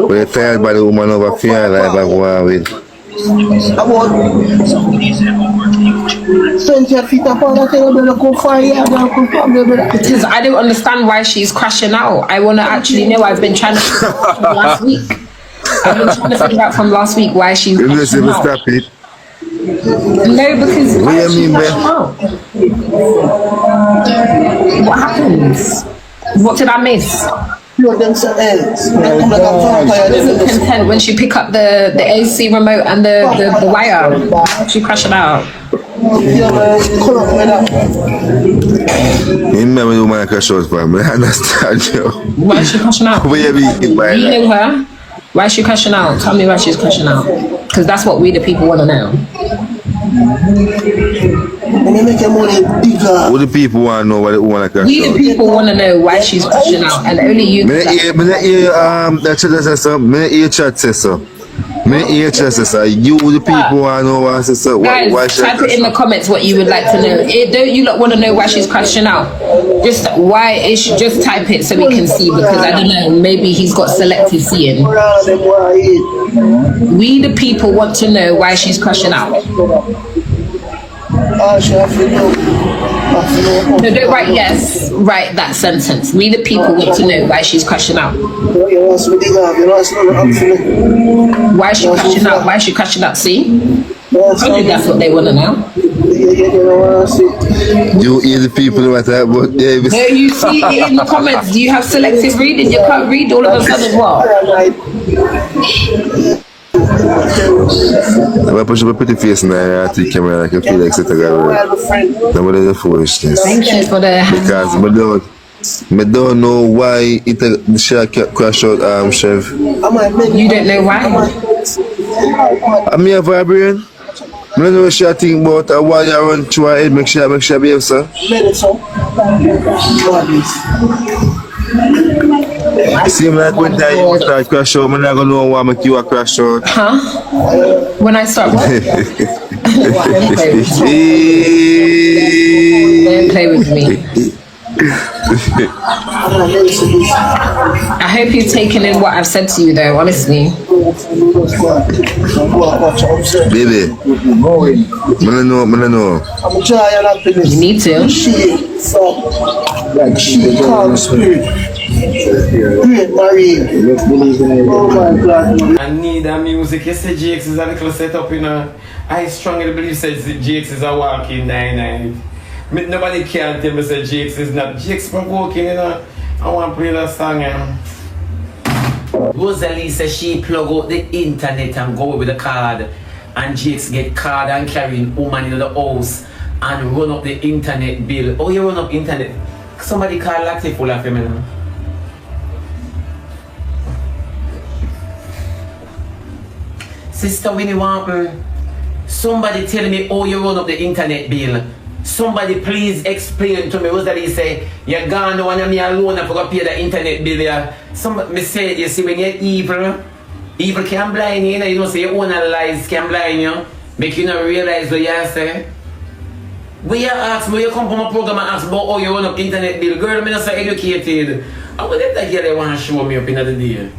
We're tired by the woman over fear like I go with. Because I don't understand why she's crashing out. I want to actually know. I've been trying to figure out from last week. I've been trying to figure out from last week why she's crashing out. Stop it. No, because why is she crashing out? What happens? What did I miss? She doesn't content when she pick up the AC remote and the wire. She crashing out. You remember the woman crash out for me? I understand you. Why is she crashing out? Where you know her? Why is she crashing out? Tell me why she's crashing out. Because that's what we the people want to know. What the people want to know? What they want to crash out? We the people want to know why she's crashing out, and only you. You the people want to know why she's so. Guys, type it in the comments what you would like to know. Don't you lot want to know why she's crashing out? Just why is she? Just type it so we can see, because I don't know. Maybe he's got selective seeing. We the people want to know why she's crashing out. No, don't write yes. Write that sentence. We the people want to know why she's crashing out. Why is she crashing out? Why is she crashing out? See? Only that's what they want to know. You hear the people what that about Davis? No, you see it in the comments. You have selective reading. You can't read all of a sudden what? If I push up a pretty face now, I take camera, I can feel like it's a guy. Nobody is a foolishness. Thank you for the... Because I don't know why the shark crash out, Chef. You don't know why? I'm here vibrating. I don't know what she think about why you run through her head, make sure behave, sir. It seems like when you start crash out, I'm not going to know why make you a crash out. Huh? When I start what? Don't play with me. Don't play with me. I hope you've taken in what I've said to you though, honestly. Baby, I know. You need to. Like she calm spirit. Great Marine. Oh my God. I need that music. You say JAKES is a little set up, you know. I strongly believe that JAKES is a walking 9-9. Nobody can tell me that JAKES is not. JAKES provoking, you know. I want to play that song, you know. Rosalie says she plug out the internet and go with the card. And JAKES get card and carrying woman in the house and run up the internet bill. Oh, you run up internet? Somebody call Latif full of him, you know. Sister Winnie Wampel, somebody tell me how you run up the internet bill. Somebody please explain to me. Rosalie say, you're gone now and me alone and forgot to pay the internet bill. Yeah. Somebody say, you see when you're evil can blind you, you know, say your own lies can blind you. Make you not realize what you say. When you ask me, you come from a program and ask about how you run up internet bill. Girl, I'm not so educated. I would let that girl want to show me up in the day.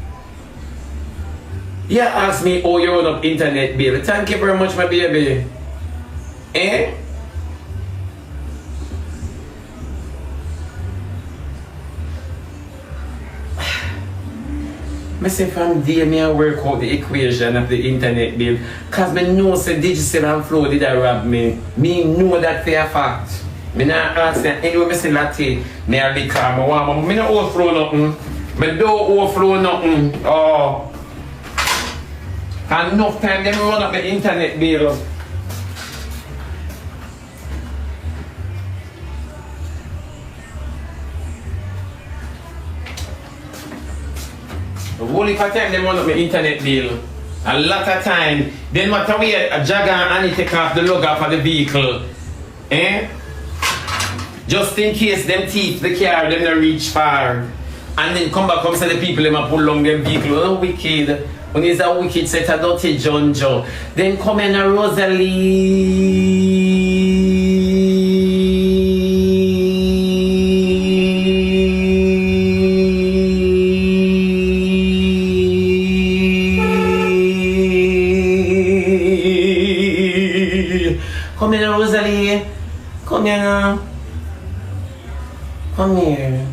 You ask me how you run up internet bill. Thank you very much, my baby. Eh? I say from there, I work out the equation of the internet bill. Because I know the digital and flow did rob me. Me know that for a fact. I not ask them, anyway, I say latte, I be calm. I don't overflow nothing. I don't overflow nothing. Oh. And enough time, they run up the internet bill. Only for time they run up my internet bill. A lot of time. Then what a way a jagger and Annie take off the lug off of the vehicle. Eh? Just in case them thief the car, them not reach far. And then come back come say the people them a pull along them vehicle. Oh wicked. When it's a wicked set a dirty John Joe. Then come in a Rosalie. Come here, Rosalie. Come here now. Come here.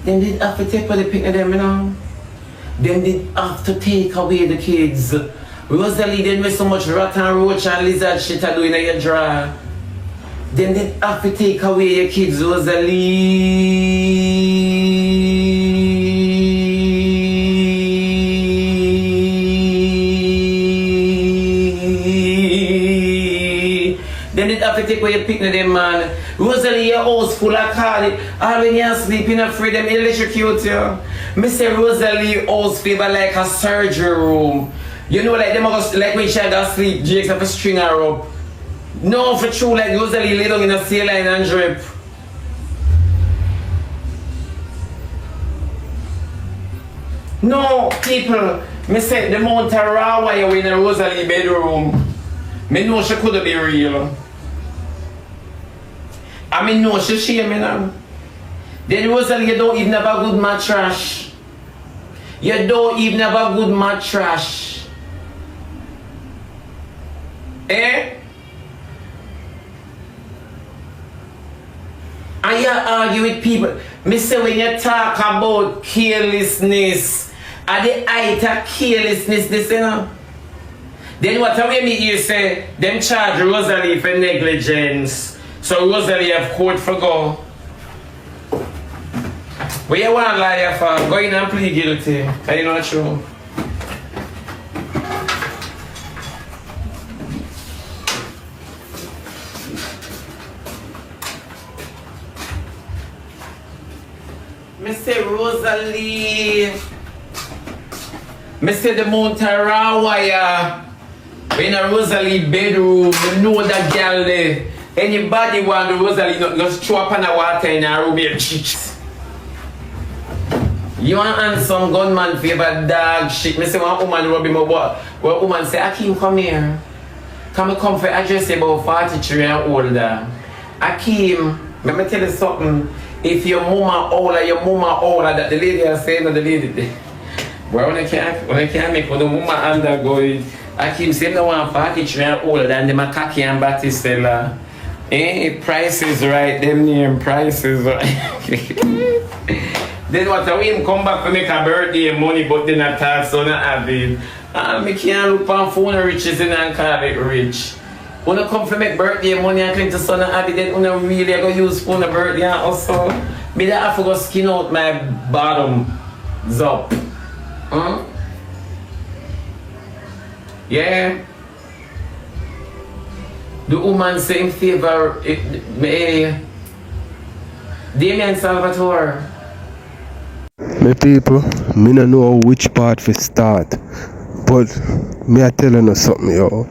Them did have to take for the picnic them, you know. Them did have to take away the kids. Rosalie, them with so much rat and roach and lizard shit are doing in your drawer. Them did have to take away your kids, Rosalie. Then it have to take away your picnic them, man. Rosalie, your house full of card. All when you're sleeping afraid them electrocute you. Me say Rosalie house favor like a surgery room. You know like them like when she got sleep, JAKES have to string her up. No, for true, like Rosalie lay down in a saline and drip. No, people, me say the amount of raw wire in a Rosalie bedroom. Me know she could be real. I mean, no, she shame me now. Then Rosalie, you don't even have a good mattress. You don't even have a good mattress. Eh? And you argue with people. Me say when you talk about carelessness, at the height of carelessness, this, you know. Then what I mean you say, them charge Rosalie for negligence. So Rosalie have court for go. What you want to lie for? Go in and plead guilty. Are you not true? Mr. Rosalie. Mr. the mountain raw wire. In a Rosalie bedroom, you know that girl there. Anybody want the Rosalie not just throw up on the water in a room here. You want handsome gunman favor dog shit. Me say one woman rub him up. One woman say, Akim, come here. come for address about 43 and older. Akeem, let me tell you something. If your mama older that the lady is saying, the lady. Well, when I can't make for the woman undergoing, Akeem say no one 43 and older than the macaque and batty seller. Prices right, them name prices right. Then what I him come back to make a birthday money, but then I thought so not have it. Me can't look on phone riches and call it rich. When I come to make birthday money and claim to son and have it, then when I really go use phone a birthday and also me that have to go skin out my bottom up. Yeah. The woman say in favor Damien Salvatore. My people, me no know which part to start, but me I telling you something, yo.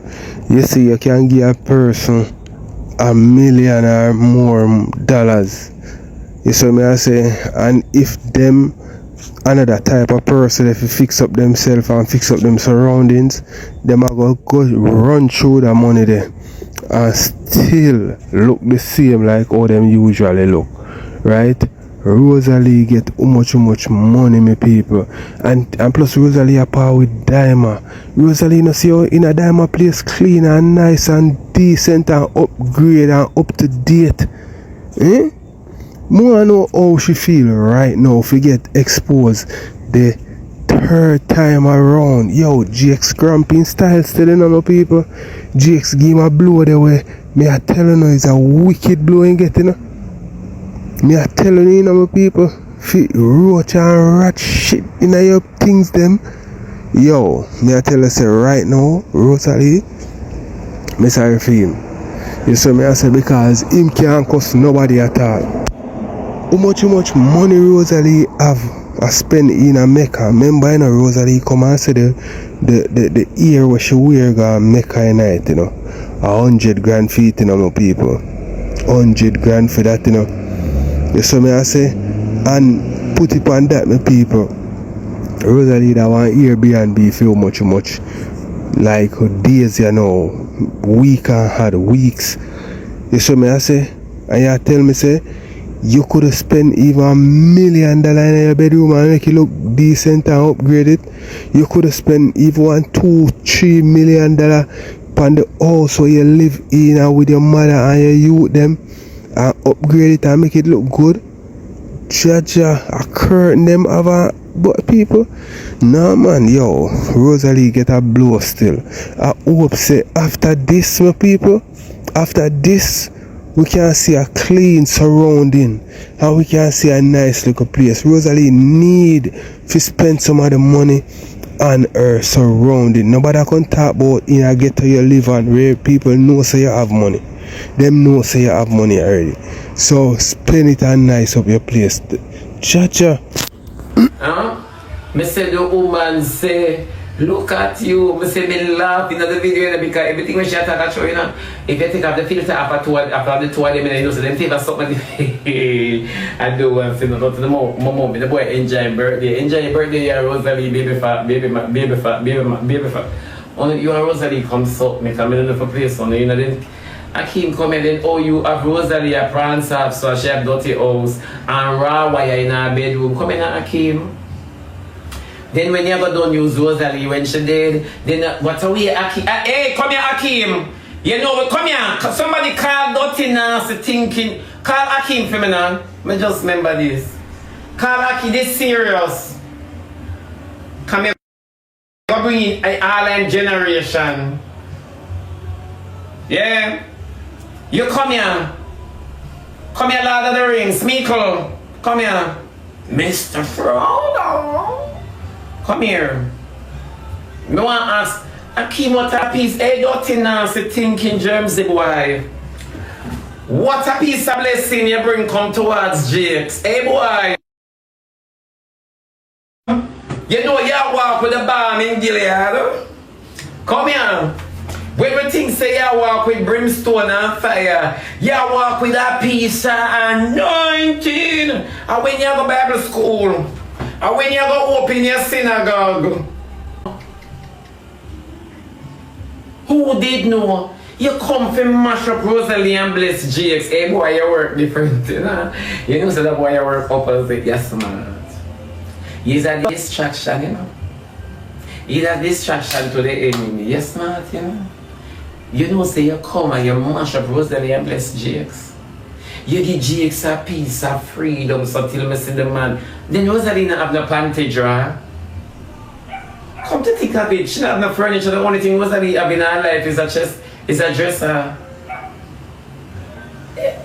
You see, you can give a person $1 million or more dollars. You see me I say, and if them another type of person, if you fix up themselves and fix up them surroundings, them are go run through the money there and still look the same like how them usually look, right? Rosalie get how much money, my people, and plus Rosalie a par with Diamond. Rosalie, you know, see how in a Diamond place clean and nice and decent and upgrade and up to date. More know how she feel right now if we get exposed the third time around. Yo, JAKES cramping style still, you know, my people. JAKES give him a blow the way. Me I telling you, it's a wicked blow in getting, you know. Me I telling you, my people, fit roach and rat shit in your things them. Yo, me I tell you say right now, Rosalie, me sorry for him. You see me I say because him can't cost nobody at all. How much money Rosalie have spend in a Mecca? Remember, you know, Rosalie come and say the ear where she wear go Mecca in night, you know. 100 grand feet, you know, my people. 100 grand for that, you know. You see me I say, and put it on that, my people. Rosalie that want Airbnb feel much like days, you know, week and had weeks. You see me I say, and you tell me say you could have spent even $1 million in your bedroom and make it look decent and upgrade it. You could have spent even $2-3 million on the house where you live in and with your mother and your youth them and upgrade it and make it look good. Jaja, a curtain them have a but people. Nah man, yo, Rosalie get a blow still. I hope say after this, my people, after this we can see a clean surrounding and we can see a nice little place. Rosalie need to spend some of the money on her surrounding. Nobody can talk about in a ghetto you live on where people know say you have money. Them know say you have money already. So spend it and nice up your place. Cha-cha. Me say the woman say, look at you. Me say me laugh in the video because everything when she attack at show, you know. If you take off the filter after the two of them, you know, so them favor something. I do want to know to the mom, the boy enjoy birthday. Enjoy your birthday, you Rosalie, baby fat. Only you and Rosalie come suck me, come in for place on you know then. Akeem come in then, oh you have Rosalie a prance up, so she have dirty house and raw wire in her bedroom. Come in Akeem. Then when you ever done use Rosalie when she did, then what are we Akeem? Hey, come here Akeem. You know, come here. Somebody call dirty nasty thinking. Call Akeem for me now. Me just remember this. Call Akeem, this serious. Come here. Go bring in an all generation. Yeah. You come here. Come here, Lord of the Rings. Meekle. Come here. Mr. Frodo. Come here. Me want to ask Akeem what a piece. Hey, dirty nasty thinking Jersey boy. What a piece of blessing you bring come towards JAKES. Hey boy. You know you walk with a bomb in Gilead. Come here. When we think say you walk with brimstone and fire, you walk with a piece of anointing. And when you go Bible school, and when you go open your synagogue, Who did know? You come from mash up Rosalie and bless JAKES. Hey boy, you work different, you know? You know, so that boy you work opposite. Yes, man. He's a distraction, you know? He's a distraction to the enemy. Yes, man, you know? You know, say you come and you mash up Rosalie and bless JAKES. You give JAKES a piece of freedom, so till I see the man. Then Rosalie not have no panty drawer. Come to think of it, she don't have no furniture. The only thing Rosalie have in her life is a chest, is a dresser.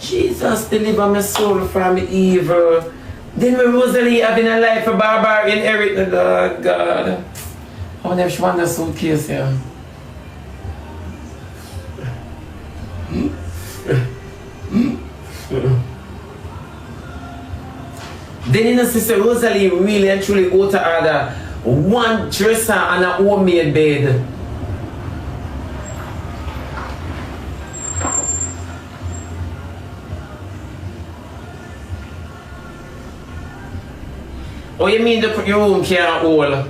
Jesus, deliver my soul from evil. Then when Rosalie have in her life a barber inherit the dog, God. I wonder if she want a suitcase here. Then you know, Sister Rosalie really and truly go to order one dresser and a homemade bed. Oh, you mean the room can't hold?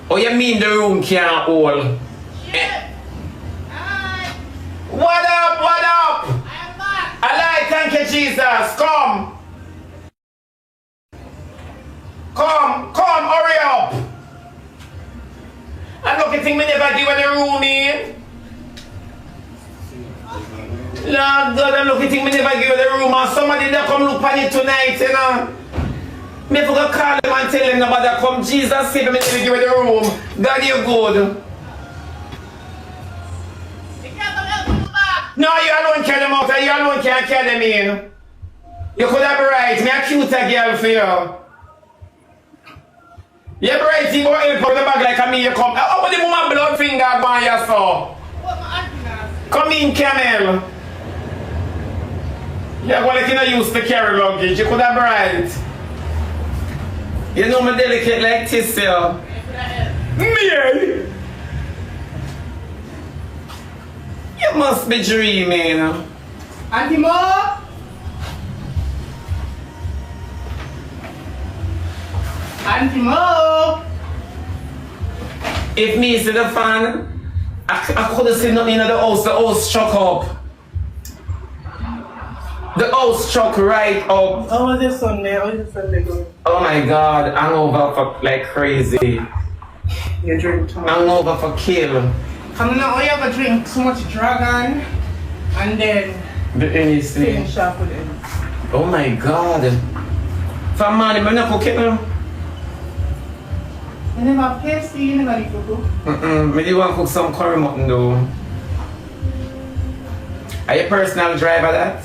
Oh, you mean the room can't hold? Yeah. What up? What up? I am back. I like, thank you, Jesus. Come. Come, hurry up. And look, you think me never give her the room in? Lord God, and look, you think me never give her the room, and somebody that come look on it tonight, you know? Me forgot call them and tell them nobody come. Jesus save me, never give her the room. God, you're good. No, you alone carry them out, and you alone can't carry them in. You could have been right, me a cute girl for you. You're right, you go help out the bag like a me, you come. How the woman blood finger go on your so? Come in, Camel. You're going like you know use to carry luggage, you could have right. You know me delicate like this, yo. Me? You must be dreaming. Auntie Mo? Auntie Mo? If me see the fan, I could have seen nothing in the house struck up. The house struck right up. How was your Sunday? How was your Sunday going? Oh my God, I'm over for like crazy. You drink too much. I'm over for kill. Come now, you have to drink so much dragon and then finish off with it. Oh my God. For money, I'm not cooking now. You never have pasty, you never need to cook? Maybe you want to cook some curry mutton though. Are you a personal driver that?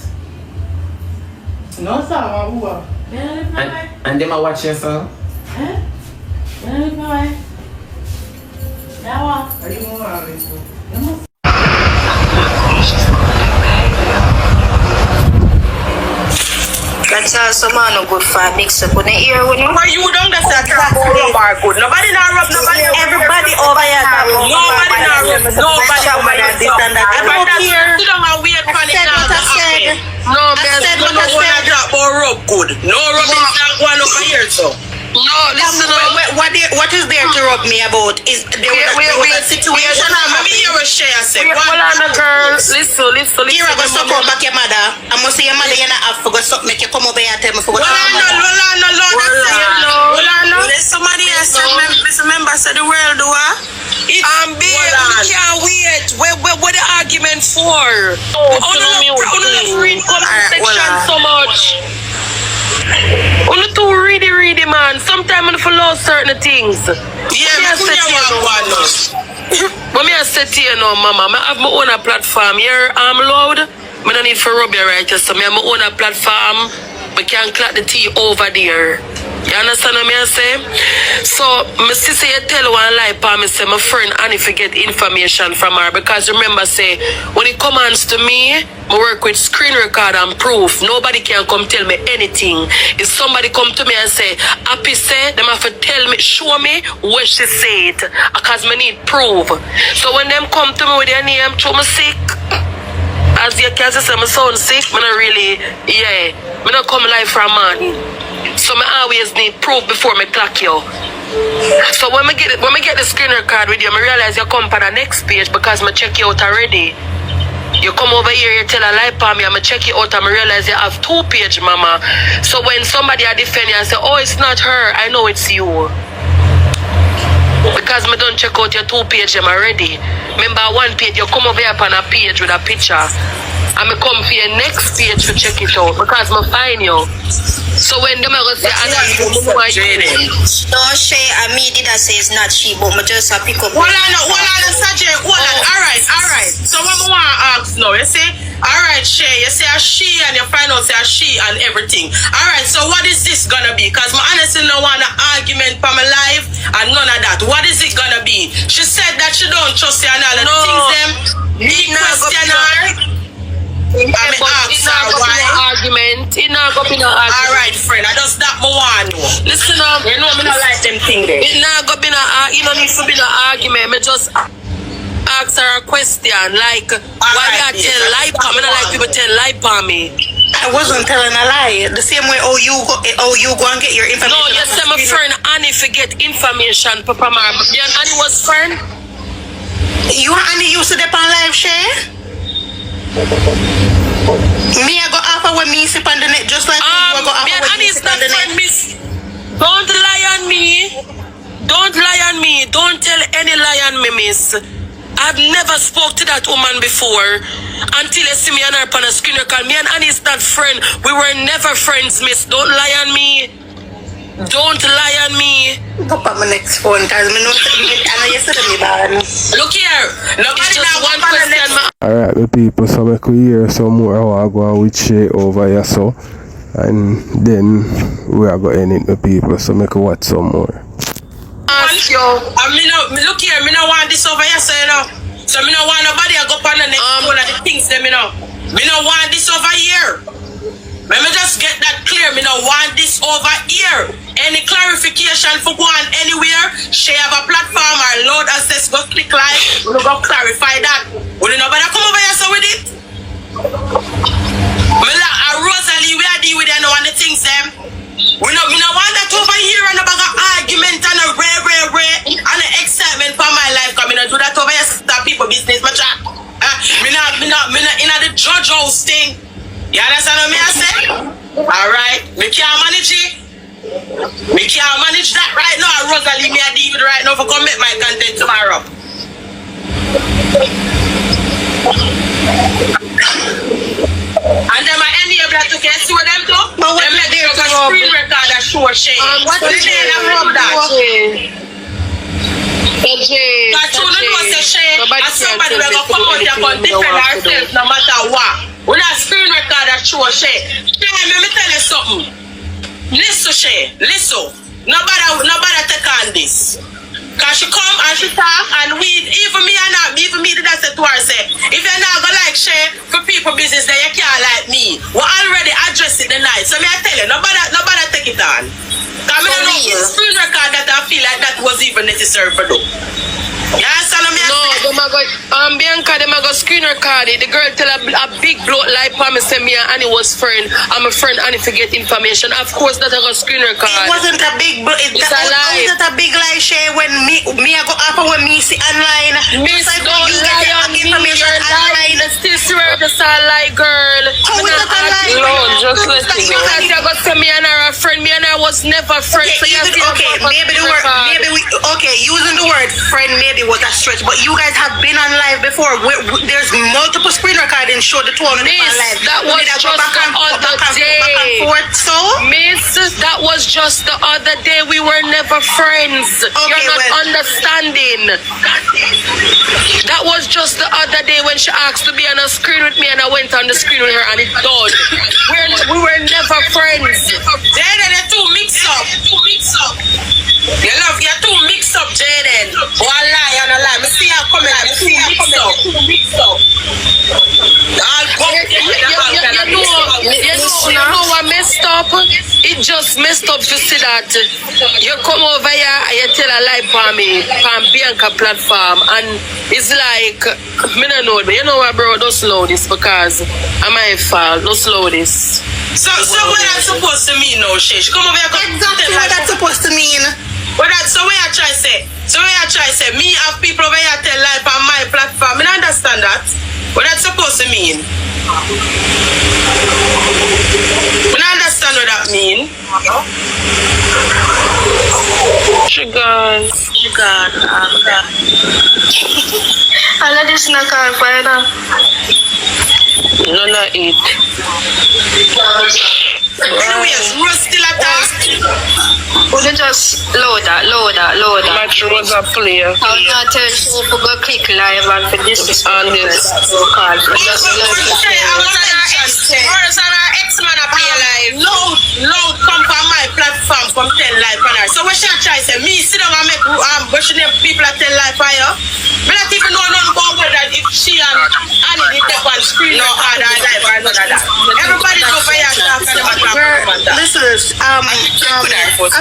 No, sir, I'm Uber. And them are watch yourself? Eh? Now, are you more That's also man no good for mix up on the ear when you. But you don't get that rub are good. Nobody not rub nobody. Everybody over here. Nobody not rub. Nobody over here. I don't care. You don't have weird panic now. No, man. You don't want to drop or rub good. No rubbing that one over here, so. No, listen. What is there to rub me about? Is there was a situation? Maybe you will share. Say, hold on, girl. Listen. Here I go support back your mother. I must say your mother you not have to go stop make you come over here and tell me for what. Somebody else remember said the world do we can't wait. What the argument for? Read comment section so much. Only to read man. Sometimes I follow certain things. Yeah, but me I say to you now, mama, I have my own platform here. I'm loud. I don't need for rub your right, so I have my own platform. I can clap the tea over there. You understand what I say? So, my sister you tell one lie pa me say my friend Annie forget information from her because remember say when it comes to me, I work with screen record and proof. Nobody can come tell me anything. If somebody come to me and say, Happy say, them have to tell me, show me what she said because I need proof. So when them come to me with their name, show me sick. As you can see, I sound sick, I don't really, I don't come live from man. So I always need proof before I clock you. So when we get the screen record with you, I realize you come on the next page because I check you out already. You come over here, you tell a lie for me, I'm going to check you out and I realize you have 2 page, mama. So when somebody I defend you and say, oh, it's not her, I know it's you. Because I don't check out your 2 page them already. Remember 1 page, you come over here on a page with a picture. And I come for your next page to check it out because I find you. So when them are going to say, I don't know why you did. No, Shay, and me did I say it's not she, but I just pick up. Hold on, Sajay, hold on. Alright. So what I want to ask now, you say, alright, Shay, you say a she and you find out say a she and everything. Alright, so what is this gonna be? Because I honestly don't want an argument for my life and none of that. What is it gonna be? She said that she don't trust you and all of the things them. Me question her. It not go be no argument. Alright, friend, I just that my one. Listen up. You know me not like them thing there. It not go be no you don't need to be no argument. Me just ask her a question like why you tell lie for me? I like people tell lie for me. I wasn't telling a lie. The same way you go and get your information. No, you say my friend Annie forget information, Papa Mar. You and Annie was friend? You and Annie used to dip on live share? Me I go offer when me sip on the net just like you I go offer when you sip on the net. Miss. Don't lie on me. Don't lie on me. Don't tell any lie on me, miss. I've never spoke to that woman before until you see me and her on a screen record. Me and Annie's not friend. We were never friends, miss. Don't lie on me. Don't lie on me. Go up my next phone because I know you said to me bad. Look here. Nobody just now one question. Alright, the people, so I could hear some more how I go with Shay over here, so. And then we are going to end it, the people, so I could watch some more. Ask you. Look here, me no want this over here, so you know. So me no want nobody to go up on the next phone of the things them, you know. Me no want this over here. Let me just get that clear. Me no want this over here. Any clarification for going anywhere? She have a platform or load access, go click like. We go clarify that. Would you nobody come over here so with it? Me like Rosalie, we are dealing with you know and the things them. We no want that over here and about an argument and a rare and an excitement for my life. Cause me no do that over here. Stop people business, my chat. Me not in the judge house thing. You understand what I say? Alright, me can't manage it. Me can't manage that right now. Rosalie, me I deal with right now for come make my content tomorrow. And then I enable to get see what them do. Them let them go screen record and show Shay. What's the name of that? But you know say Shay, and somebody will go come out here and defend ourselves no matter what. We not screen record that show Shay. Shay, let me tell you something. Listen, Shay, listen. Nobody take on this. Cause she come and she talk and we even me did that say to her say, if you're not gonna like Shay for people business then you can't like me. We already addressed it the night. So me I tell you, nobody take it on. Cause me don't know screen record that I feel like that was even necessary for them. You understand what I No, them a go Bianca, them a go screen record it. The girl tell a big bloke like me say me and Annie was friend. I'm a friend Annie forget information. Of course that I go screen record. It wasn't a big it's a lie. Was it a big lie, Shay, when me I go after when me see online. Miss, don't lie on me, you're lying. Still swear this a lie, girl. How is that a lie? No, just listen. Because you got to me and her a friend. Me and her was never friends. Okay, using the word friend maybe was a stretch, but you guys have been on live before. There's multiple screen recordings show the two of them on live. That was just the other day. So? Miss, that was just the other day. We were never friends. Okay, you're not understanding. That was just the other day when she asked to be on a screen with me and I went on the screen with her and it's done. We were never friends. They're too mixed up. You're too mixed up, Jayden. One lie and a lie. Me see her coming. Mixed up. You know what messed up? It just messed up to see that you come over here and you tell a lie for me on Bianca platform and it's like me don't know, but you know what, bro, don't slow this because I'm my fault. Don't slow this. So what that's supposed to mean now, Shay? Come over here. Exactly what that's supposed to mean. But that's so way I try say. So way I try say. Me have people over here tell life on my platform. I don't understand that. What that's supposed to mean? I don't understand what that mean. She gone. All of this not called for you now. None of it. Anyways, Rose still attack. Would you just load that? Match Rose a player. I'll not tell you to go click live and for this is And this. call for just Rose and her ex-man a play live. Loud come from my platform, come tell live on her. So what she try say? Me sit down and make question people that tell live on you. Me not even know nothing about whether if she and Annie they take one screen record or live or none of that. Everybody know for you talking about that. listeners,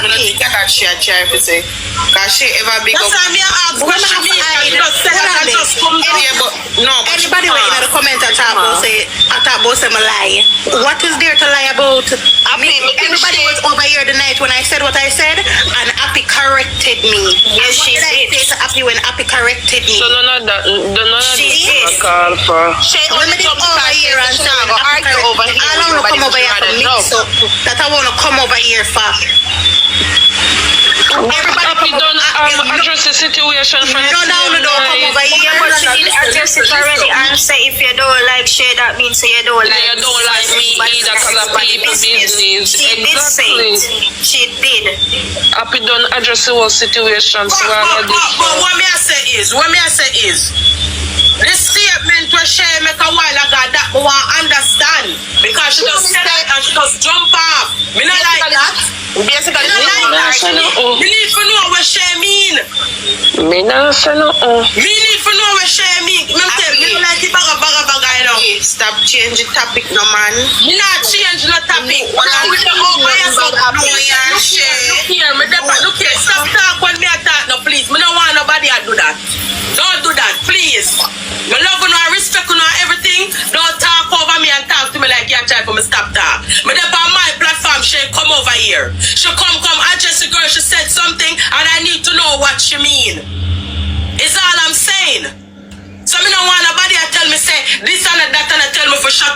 Okay. She a try to say, cause she ever big up. That's why me ask question me and just say that and just come here, but no. anybody right in the comment at about say my lie. What is there to lie about? Everybody was over here the night when I said what I said, and Appy corrected me. Yes, she did. I say to Appy when Appy corrected me? So none of that She is is. a call for. She only over here and argue over here. I don't want to come over here for mix up. That I want to come over here for. Everybody done address the situation for no, come over here. But she did address it already and say if you don't like shit, that means you don't like you don't like me either because of people business. She did say it. She did. Happy done address the whole situation. So but what me I say is, this statement was she make a while ago that I want understand because she just said it and she just jump off. Me not like that. Basically, me need to know what she mean. Me not say nothing. Me need to know what she mean. Me tell me like the baga you know. Stop changing topic, no man. Me not change no topic. Look here. Stop talk when me attack no please. Me don't want nobody to do that. Don't do that, please. Me love you, I respect you, everything. Don't talk over me and talk to me like you're trying for me stop talk. Me there on my platform, she come over here. She come address the girl, she said something and I need to know what she mean. Is all I'm saying. So me don't want nobody to tell me say this and that and tell me for shut